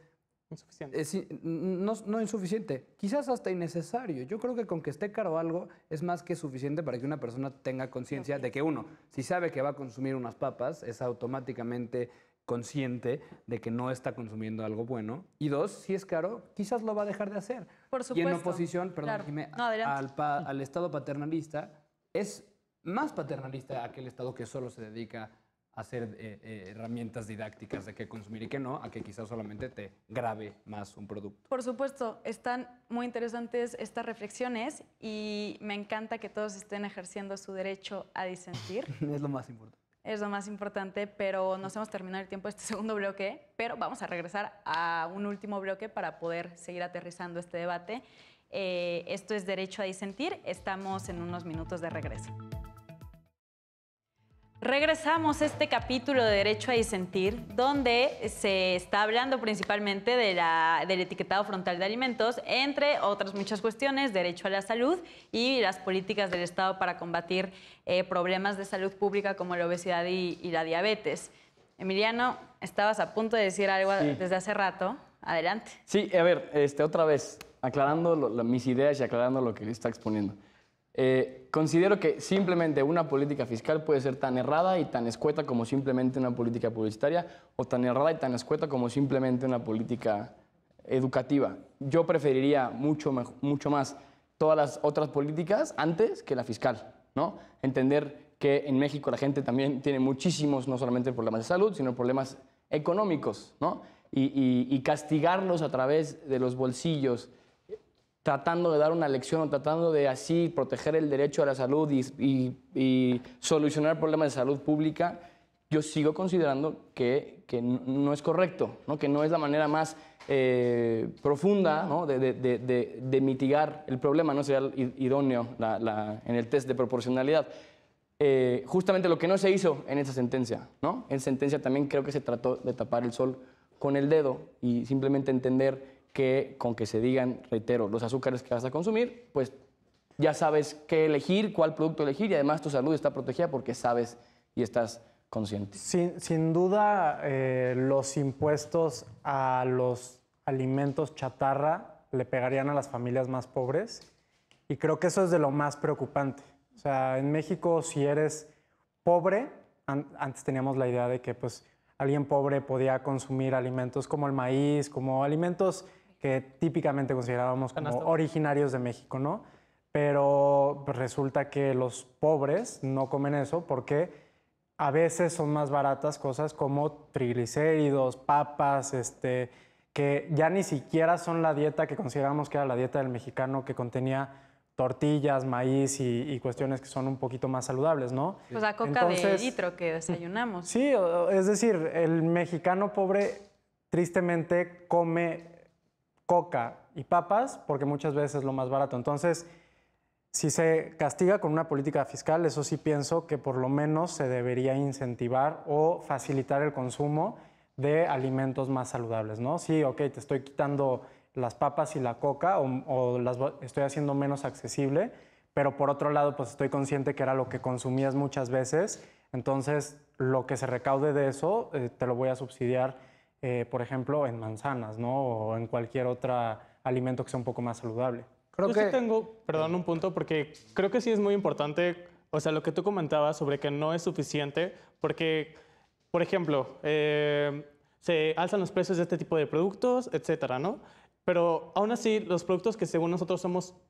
insuficiente. No insuficiente, quizás hasta innecesario. Yo creo que con que esté caro algo es más que suficiente para que una persona tenga conciencia de que uno, si sabe que va a consumir unas papas, es automáticamente consciente de que no está consumiendo algo bueno. Y dos, si es caro, quizás lo va a dejar de hacer. Por supuesto. Y en oposición, perdón, Claro. Jimé, No, adelante. al Estado paternalista, es más paternalista aquel Estado que solo se dedica a hacer herramientas didácticas de qué consumir y qué no, a que quizás solamente te grabe más un producto. Por supuesto, están muy interesantes estas reflexiones y me encanta que todos estén ejerciendo su derecho a disentir. Es lo más importante. Es lo más importante, pero nos hemos terminado el tiempo de este segundo bloque, pero vamos a regresar a un último bloque para poder seguir aterrizando este debate. Esto es Derecho a Disentir. Estamos en unos minutos de regreso. Regresamos a este capítulo de Derecho a Disentir, donde se está hablando principalmente del etiquetado frontal de alimentos, entre otras muchas cuestiones, derecho a la salud y las políticas del Estado para combatir problemas de salud pública como la obesidad y la diabetes. Emiliano, estabas a punto de decir algo desde hace rato. Adelante. Sí, a ver, otra vez, aclarando mis ideas y aclarando lo que está exponiendo. Considero que simplemente una política fiscal puede ser tan errada y tan escueta como simplemente una política publicitaria, o tan errada y tan escueta como simplemente una política educativa. Yo preferiría mucho más todas las otras políticas antes que la fiscal, ¿no? Entender que en México la gente también tiene muchísimos, no solamente problemas de salud, sino problemas económicos, ¿no? Y castigarlos a través de los bolsillos, tratando de dar una lección o tratando de así proteger el derecho a la salud y solucionar problemas de salud pública, yo sigo considerando que no es correcto, ¿no? Que no es la manera más profunda, ¿no? de mitigar el problema, no sería idóneo en el test de proporcionalidad. Justamente lo que no se hizo en esa sentencia, ¿no? En sentencia también creo que se trató de tapar el sol con el dedo y simplemente entender que con que se digan, reitero, los azúcares que vas a consumir, pues ya sabes qué elegir, cuál producto elegir y además tu salud está protegida porque sabes y estás consciente. Sin duda, los impuestos a los alimentos chatarra le pegarían a las familias más pobres y creo que eso es de lo más preocupante. O sea, en México, si eres pobre, antes teníamos la idea de que pues, alguien pobre podía consumir alimentos como el maíz, como alimentos que típicamente considerábamos como originarios de México, ¿no? Pero pues, resulta que los pobres no comen eso porque a veces son más baratas cosas como triglicéridos, papas, que ya ni siquiera son la dieta que consideramos que era la dieta del mexicano, que contenía tortillas, maíz y cuestiones que son un poquito más saludables, ¿no? Pues la coca de litro que desayunamos. Sí, es decir, el mexicano pobre tristemente come coca y papas porque muchas veces es lo más barato. Entonces, si se castiga con una política fiscal, eso sí pienso que por lo menos se debería incentivar o facilitar el consumo de alimentos más saludables, ¿no? Sí, ok, te estoy quitando las papas y la coca o las estoy haciendo menos accesible, pero por otro lado, pues estoy consciente que era lo que consumías muchas veces, entonces lo que se recaude de eso te lo voy a subsidiar, por ejemplo, en manzanas, ¿no? O en cualquier otro alimento que sea un poco más saludable. Yo sí tengo, perdón, un punto, porque creo que sí es muy importante, o sea, lo que tú comentabas sobre que no es suficiente, porque, por ejemplo, se alzan los precios de este tipo de productos, etcétera, ¿no? Pero aún así, los productos que según nosotros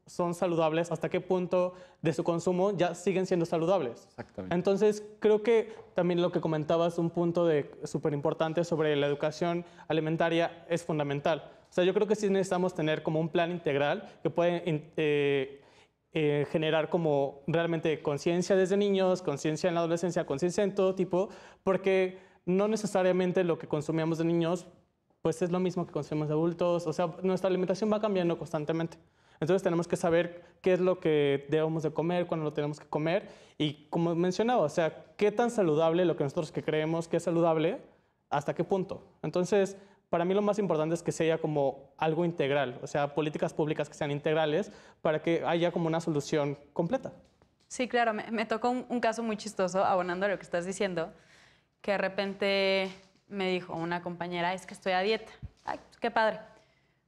son saludables, ¿hasta qué punto de su consumo ya siguen siendo saludables? Exactamente. Entonces, creo que también lo que comentabas, un punto súper importante sobre la educación alimentaria es fundamental. O sea, yo creo que sí necesitamos tener como un plan integral que puede generar como realmente conciencia desde niños, conciencia en la adolescencia, conciencia en todo tipo, porque no necesariamente lo que consumíamos de niños pues es lo mismo que consumimos de adultos. O sea, nuestra alimentación va cambiando constantemente. Entonces tenemos que saber qué es lo que debemos de comer, cuándo lo tenemos que comer y como mencionaba, o sea, qué tan saludable lo que nosotros que creemos que es saludable, hasta qué punto. Entonces, para mí lo más importante es que sea como algo integral, o sea, políticas públicas que sean integrales para que haya como una solución completa. Sí, claro, me tocó un caso muy chistoso, abonando a lo que estás diciendo, que de repente me dijo una compañera, es que estoy a dieta. Ay, pues qué padre.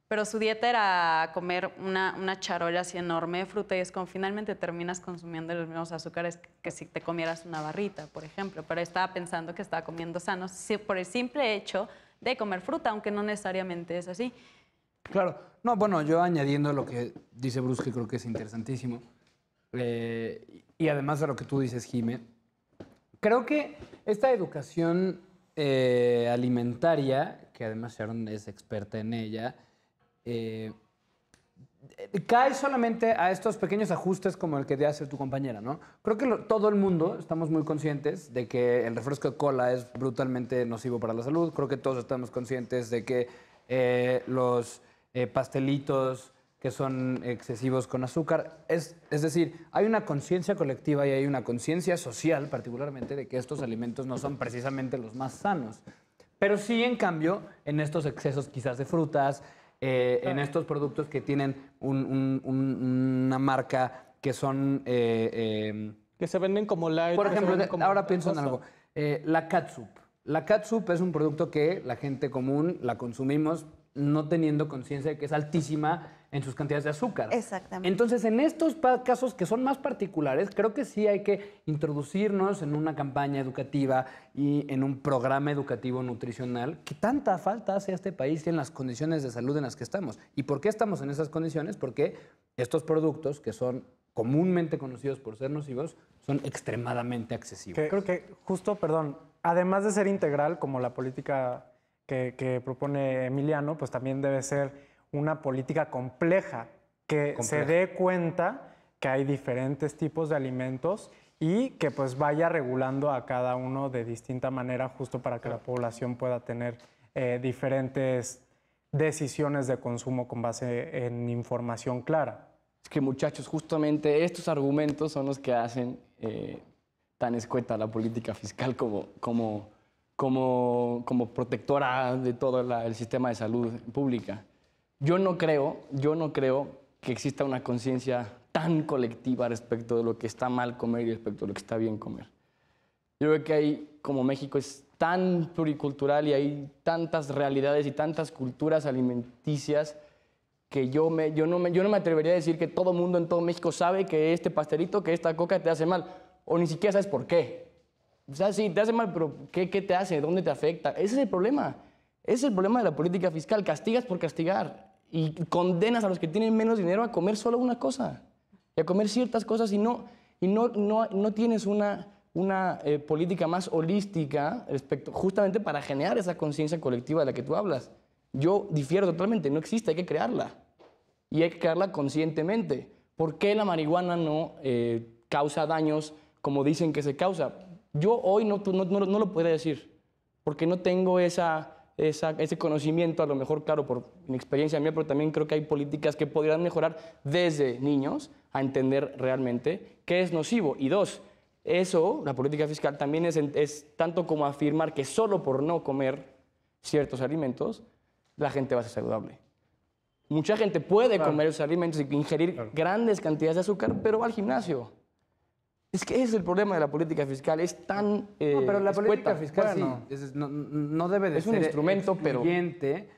Pero su dieta era comer una charola así enorme de fruta y es como finalmente terminas consumiendo los mismos azúcares que si te comieras una barrita, por ejemplo. Pero estaba pensando que estaba comiendo sano por el simple hecho de comer fruta, aunque no necesariamente es así. Claro. No, bueno, yo añadiendo lo que dice Bruce, que creo que es interesantísimo, y además de lo que tú dices, Jime, creo que esta educación alimentaria, que además Sharon es experta en ella, cae solamente a estos pequeños ajustes como el que te hace tu compañera, ¿no? Creo que todo el mundo estamos muy conscientes de que el refresco de cola es brutalmente nocivo para la salud. Creo que todos estamos conscientes de que los pastelitos que son excesivos con azúcar. Es decir, hay una conciencia colectiva y hay una conciencia social, particularmente, de que estos alimentos no son precisamente los más sanos. Pero sí, en cambio, en estos excesos quizás de frutas, en estos productos que tienen una marca que son... que se venden como light. Por ejemplo, ahora pienso en algo. La catsup. La catsup es un producto que la gente común la consumimos no teniendo conciencia de que es altísima en sus cantidades de azúcar. Exactamente. Entonces, en estos casos que son más particulares, creo que sí hay que introducirnos en una campaña educativa y en un programa educativo nutricional que tanta falta hace a este país y en las condiciones de salud en las que estamos. ¿Y por qué estamos en esas condiciones? Porque estos productos, que son comúnmente conocidos por ser nocivos, son extremadamente accesibles. Creo que justo, perdón, además de ser integral, como la política que propone Emiliano, pues también debe ser una política compleja que se dé cuenta que hay diferentes tipos de alimentos y que pues vaya regulando a cada uno de distinta manera justo para que la población pueda tener diferentes decisiones de consumo con base en información clara. Es que muchachos, justamente estos argumentos son los que hacen tan escueta la política fiscal como protectora de todo el sistema de salud pública. Yo no creo que exista una conciencia tan colectiva respecto de lo que está mal comer y respecto de lo que está bien comer. Yo creo que hay, como México es tan pluricultural y hay tantas realidades y tantas culturas alimenticias que yo no me atrevería a decir que todo mundo en todo México sabe que este pastelito, que esta coca te hace mal, o ni siquiera sabes por qué. O sea, sí, te hace mal, pero ¿qué te hace? ¿Dónde te afecta? Ese es el problema. Ese es el problema de la política fiscal. Castigas por castigar y condenas a los que tienen menos dinero a comer solo una cosa y a comer ciertas cosas y no tienes una política más holística respecto, justamente para generar esa conciencia colectiva de la que tú hablas. Yo difiero totalmente, no existe, hay que crearla. Y hay que crearla conscientemente. ¿Por qué la marihuana no causa daños como dicen que se causa? Yo hoy no lo podría decir, porque no tengo ese conocimiento, a lo mejor, claro, por experiencia mía, pero también creo que hay políticas que podrían mejorar desde niños a entender realmente qué es nocivo. Y dos, eso, la política fiscal, también es tanto como afirmar que solo por no comer ciertos alimentos, la gente va a ser saludable. Mucha gente puede comer esos alimentos y ingerir grandes cantidades de azúcar, pero va al gimnasio. Es que ese es el problema de la política fiscal, es tan No, pero la política fiscal Bueno. sí, no debe de Es un ser instrumento, pero- excluyente.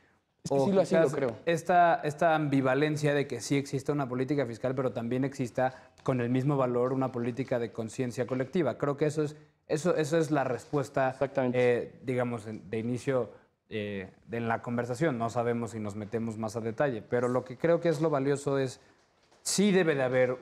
Es que O sí, así lo quizás creo. Esta ambivalencia de que sí existe una política fiscal, pero también exista con el mismo valor una política de conciencia colectiva. Creo que eso es la respuesta, Exactamente. digamos, de inicio de la conversación. No sabemos si nos metemos más a detalle, pero lo que creo que es lo valioso es, sí debe de haber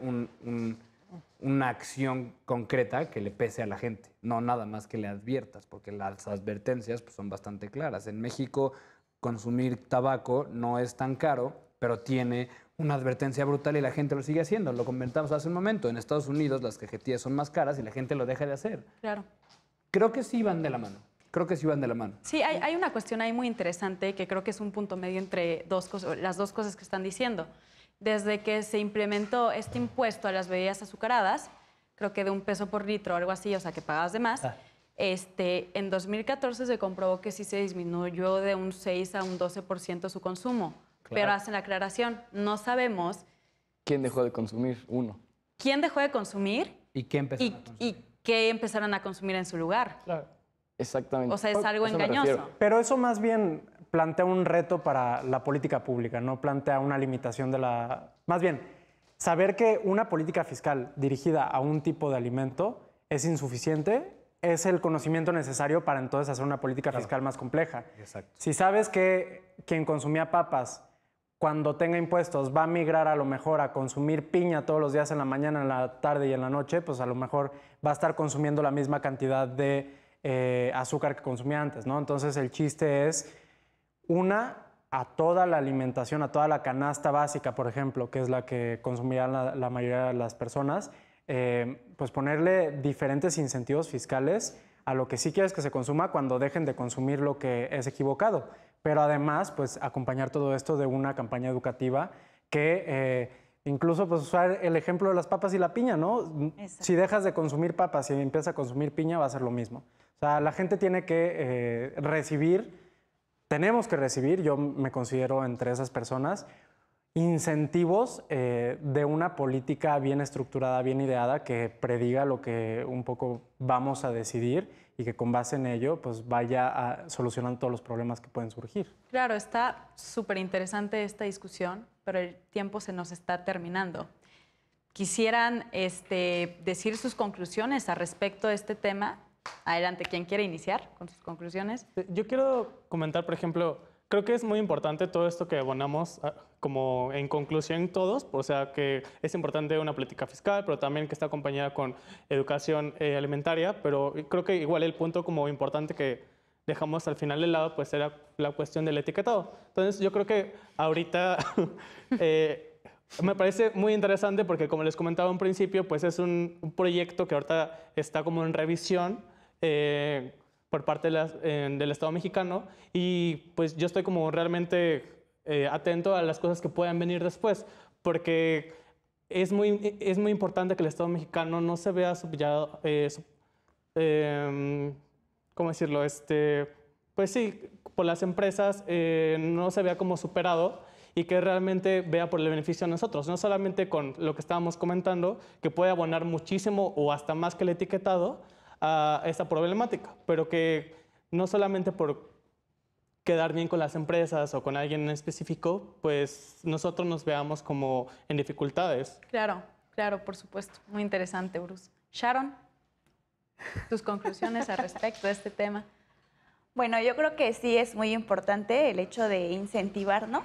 una acción concreta que le pese a la gente, no nada más que le adviertas, porque las advertencias pues, son bastante claras. En México, consumir tabaco no es tan caro, pero tiene una advertencia brutal y la gente lo sigue haciendo. Lo comentamos hace un momento. En Estados Unidos las cajetillas son más caras y la gente lo deja de hacer. Claro. Creo que sí van de la mano. Sí, hay una cuestión ahí muy interesante que creo que es un punto medio entre las dos cosas que están diciendo. Desde que se implementó este impuesto a las bebidas azucaradas, creo que de $1 por litro o algo así, o sea, que pagabas de más, en 2014 se comprobó que sí se disminuyó de un 6 a un 12% su consumo. Claro. Pero hacen la aclaración, no sabemos ¿Quién dejó de consumir? Uno. quién dejó de consumir ¿Y qué empezaron a consumir? y qué empezaron a consumir en su lugar. Claro. Exactamente. O sea, es algo A eso me engañoso. refiero. Pero eso más bien plantea un reto para la política pública, no plantea una limitación de la... Más bien, saber que una política fiscal dirigida a un tipo de alimento es insuficiente es el conocimiento necesario para entonces hacer una política fiscal más compleja. Exacto. Si sabes que quien consumía papas, cuando tenga impuestos, va a migrar a lo mejor a consumir piña todos los días en la mañana, en la tarde y en la noche, pues a lo mejor va a estar consumiendo la misma cantidad de azúcar que consumía antes, ¿no? Entonces el chiste es a toda la alimentación, a toda la canasta básica, por ejemplo, que es la que consumirán la mayoría de las personas, pues ponerle diferentes incentivos fiscales a lo que sí quieres que se consuma cuando dejen de consumir lo que es equivocado. Pero además, pues acompañar todo esto de una campaña educativa que incluso pues usar el ejemplo de las papas y la piña, ¿no? Exacto. Si dejas de consumir papas y empiezas a consumir piña, va a ser lo mismo. O sea, la gente tiene que tenemos que recibir, yo me considero entre esas personas, incentivos de una política bien estructurada, bien ideada, que prediga lo que un poco vamos a decidir y que con base en ello pues vaya solucionando todos los problemas que pueden surgir. Claro, está súper interesante esta discusión, pero el tiempo se nos está terminando. ¿Quisieran decir sus conclusiones al respecto de este tema? Adelante, ¿quién quiere iniciar con sus conclusiones? Yo quiero comentar, por ejemplo, creo que es muy importante todo esto que abonamos como en conclusión todos, o sea que es importante una política fiscal, pero también que está acompañada con educación alimentaria, pero creo que igual el punto como importante que dejamos al final del lado pues era la cuestión del etiquetado. Entonces yo creo que ahorita me parece muy interesante porque como les comentaba en principio, pues es un proyecto que ahorita está como en revisión por parte del Estado mexicano y pues yo estoy como realmente atento a las cosas que puedan venir después, porque es muy importante que el Estado mexicano no se vea subllado, ¿cómo decirlo? Pues sí, por las empresas no se vea como superado y que realmente vea por el beneficio a nosotros, no solamente con lo que estábamos comentando, que puede abonar muchísimo o hasta más que el etiquetado a esta problemática, pero que no solamente por quedar bien con las empresas o con alguien en específico, pues nosotros nos veamos como en dificultades. Claro, claro, por supuesto. Muy interesante, Bruce. Sharon, tus conclusiones al respecto de este tema. Bueno, yo creo que sí es muy importante el hecho de incentivarnos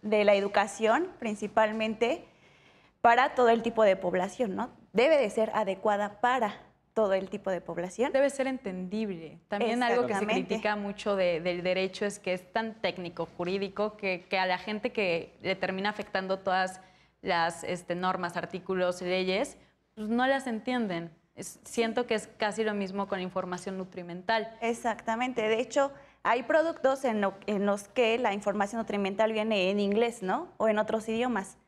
de la educación, principalmente para todo el tipo de población, ¿no? Debe de ser adecuada para todo el tipo de población. Debe ser entendible. También algo que se critica mucho del derecho es que es tan técnico, jurídico, que a la gente que le termina afectando todas las normas, artículos, leyes, pues no las entienden. Siento que es casi lo mismo con información nutrimental. Exactamente. De hecho, hay productos en los que la información nutrimental viene en inglés, ¿no? O en otros idiomas.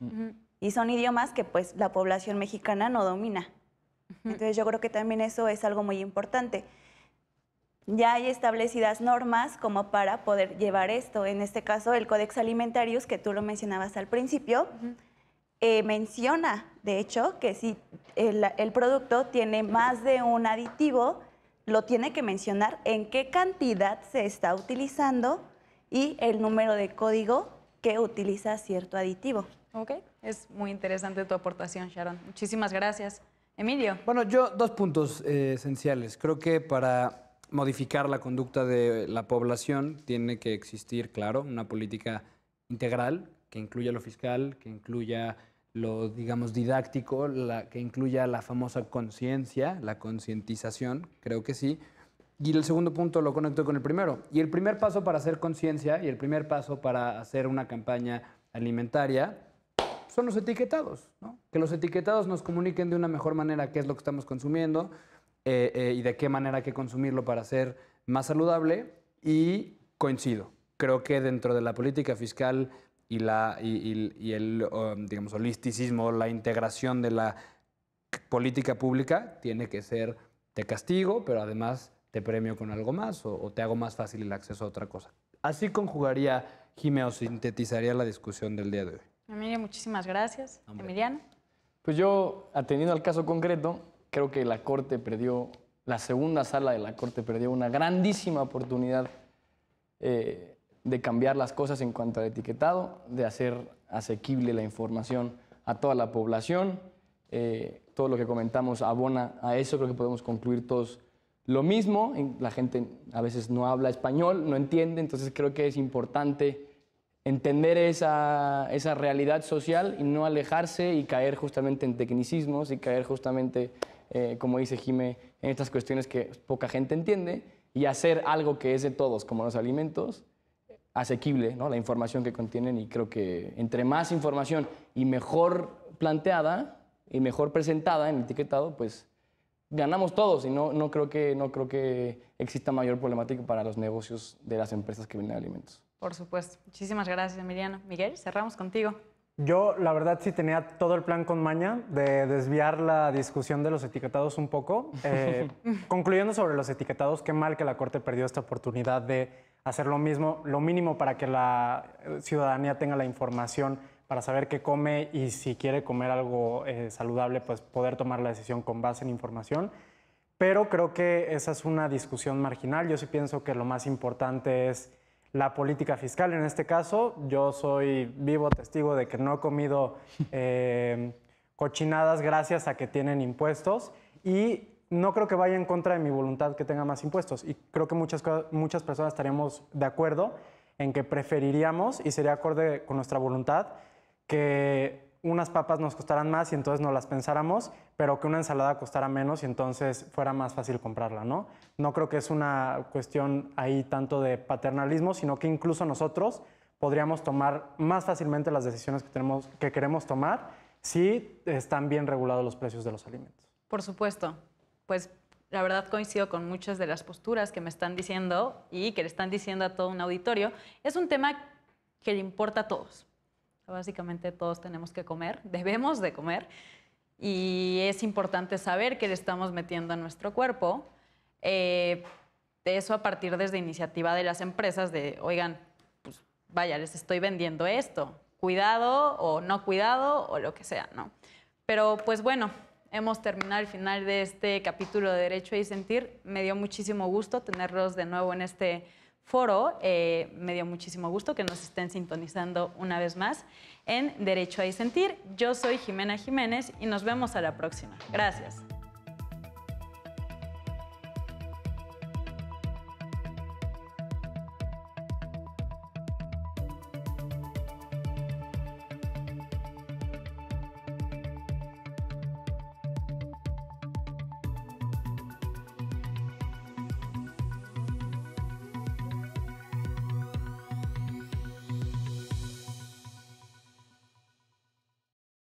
Y son idiomas que pues la población mexicana no domina. Entonces yo creo que también eso es algo muy importante. Ya hay establecidas normas como para poder llevar esto. En este caso, el Codex Alimentarius, que tú lo mencionabas al principio, menciona, de hecho, que si el producto tiene más de un aditivo, lo tiene que mencionar en qué cantidad se está utilizando y el número de código que utiliza cierto aditivo. Ok, es muy interesante tu aportación, Sharon. Muchísimas gracias. Emilio. Bueno, yo dos puntos esenciales. Creo que para modificar la conducta de la población tiene que existir, claro, una política integral que incluya lo fiscal, que incluya lo, digamos, didáctico, que incluya la famosa conciencia, la concientización, creo que sí. Y el segundo punto lo conecto con el primero. Y el primer paso para hacer conciencia y el primer paso para hacer una campaña alimentaria son los etiquetados, ¿no? Que los etiquetados nos comuniquen de una mejor manera qué es lo que estamos consumiendo y de qué manera hay que consumirlo para ser más saludable. Y coincido, creo que dentro de la política fiscal y el digamos, holisticismo, la integración de la política pública tiene que ser te castigo, pero además te premio con algo más o te hago más fácil el acceso a otra cosa. Así conjugaría, Jimé, o sintetizaría la discusión del día de hoy. Emilio, muchísimas gracias. Hombre. Emiliano. Pues yo, atendiendo al caso concreto, creo que la Corte perdió, la segunda sala de la Corte perdió una grandísima oportunidad de cambiar las cosas en cuanto al etiquetado, de hacer asequible la información a toda la población. Todo lo que comentamos abona a eso, creo que podemos concluir todos lo mismo. La gente a veces no habla español, no entiende, entonces creo que es importante entender esa realidad social y no alejarse y caer justamente en tecnicismos y caer justamente, como dice Jimé, en estas cuestiones que poca gente entiende y hacer algo que es de todos, como los alimentos, asequible, ¿no? La información que contienen, y creo que entre más información y mejor planteada y mejor presentada en el etiquetado, pues ganamos todos y no creo que exista mayor problemática para los negocios de las empresas que venden alimentos. Por supuesto. Muchísimas gracias, Emiliano. Miguel, cerramos contigo. Yo, la verdad, sí tenía todo el plan con maña de desviar la discusión de los etiquetados un poco. Concluyendo sobre los etiquetados, qué mal que la Corte perdió esta oportunidad de hacer lo mismo, lo mínimo para que la ciudadanía tenga la información para saber qué come y si quiere comer algo saludable, pues poder tomar la decisión con base en información. Pero creo que esa es una discusión marginal. Yo sí pienso que lo más importante es la política fiscal. En este caso, yo soy vivo testigo de que no he comido cochinadas gracias a que tienen impuestos y no creo que vaya en contra de mi voluntad que tenga más impuestos. Y creo que muchas personas estaríamos de acuerdo en que preferiríamos, y sería acorde con nuestra voluntad, que unas papas nos costaran más y entonces no las pensáramos, pero que una ensalada costara menos y entonces fuera más fácil comprarla, ¿no? No creo que es una cuestión ahí tanto de paternalismo, sino que incluso nosotros podríamos tomar más fácilmente las decisiones que queremos tomar si están bien regulados los precios de los alimentos. Por supuesto. Pues la verdad coincido con muchas de las posturas que me están diciendo y que le están diciendo a todo un auditorio. Es un tema que le importa a todos. Básicamente todos tenemos que comer, debemos de comer, y es importante saber qué le estamos metiendo a nuestro cuerpo. De eso a partir desde iniciativa de las empresas de, oigan, pues vaya, les estoy vendiendo esto, cuidado o no cuidado o lo que sea, ¿no? Pero pues bueno, hemos terminado el final de este capítulo de Derecho a Disentir. Me dio muchísimo gusto tenerlos de nuevo en este foro. Me dio muchísimo gusto que nos estén sintonizando una vez más en Derecho a Disentir. Yo soy Jimena Jiménez y nos vemos a la próxima. Gracias.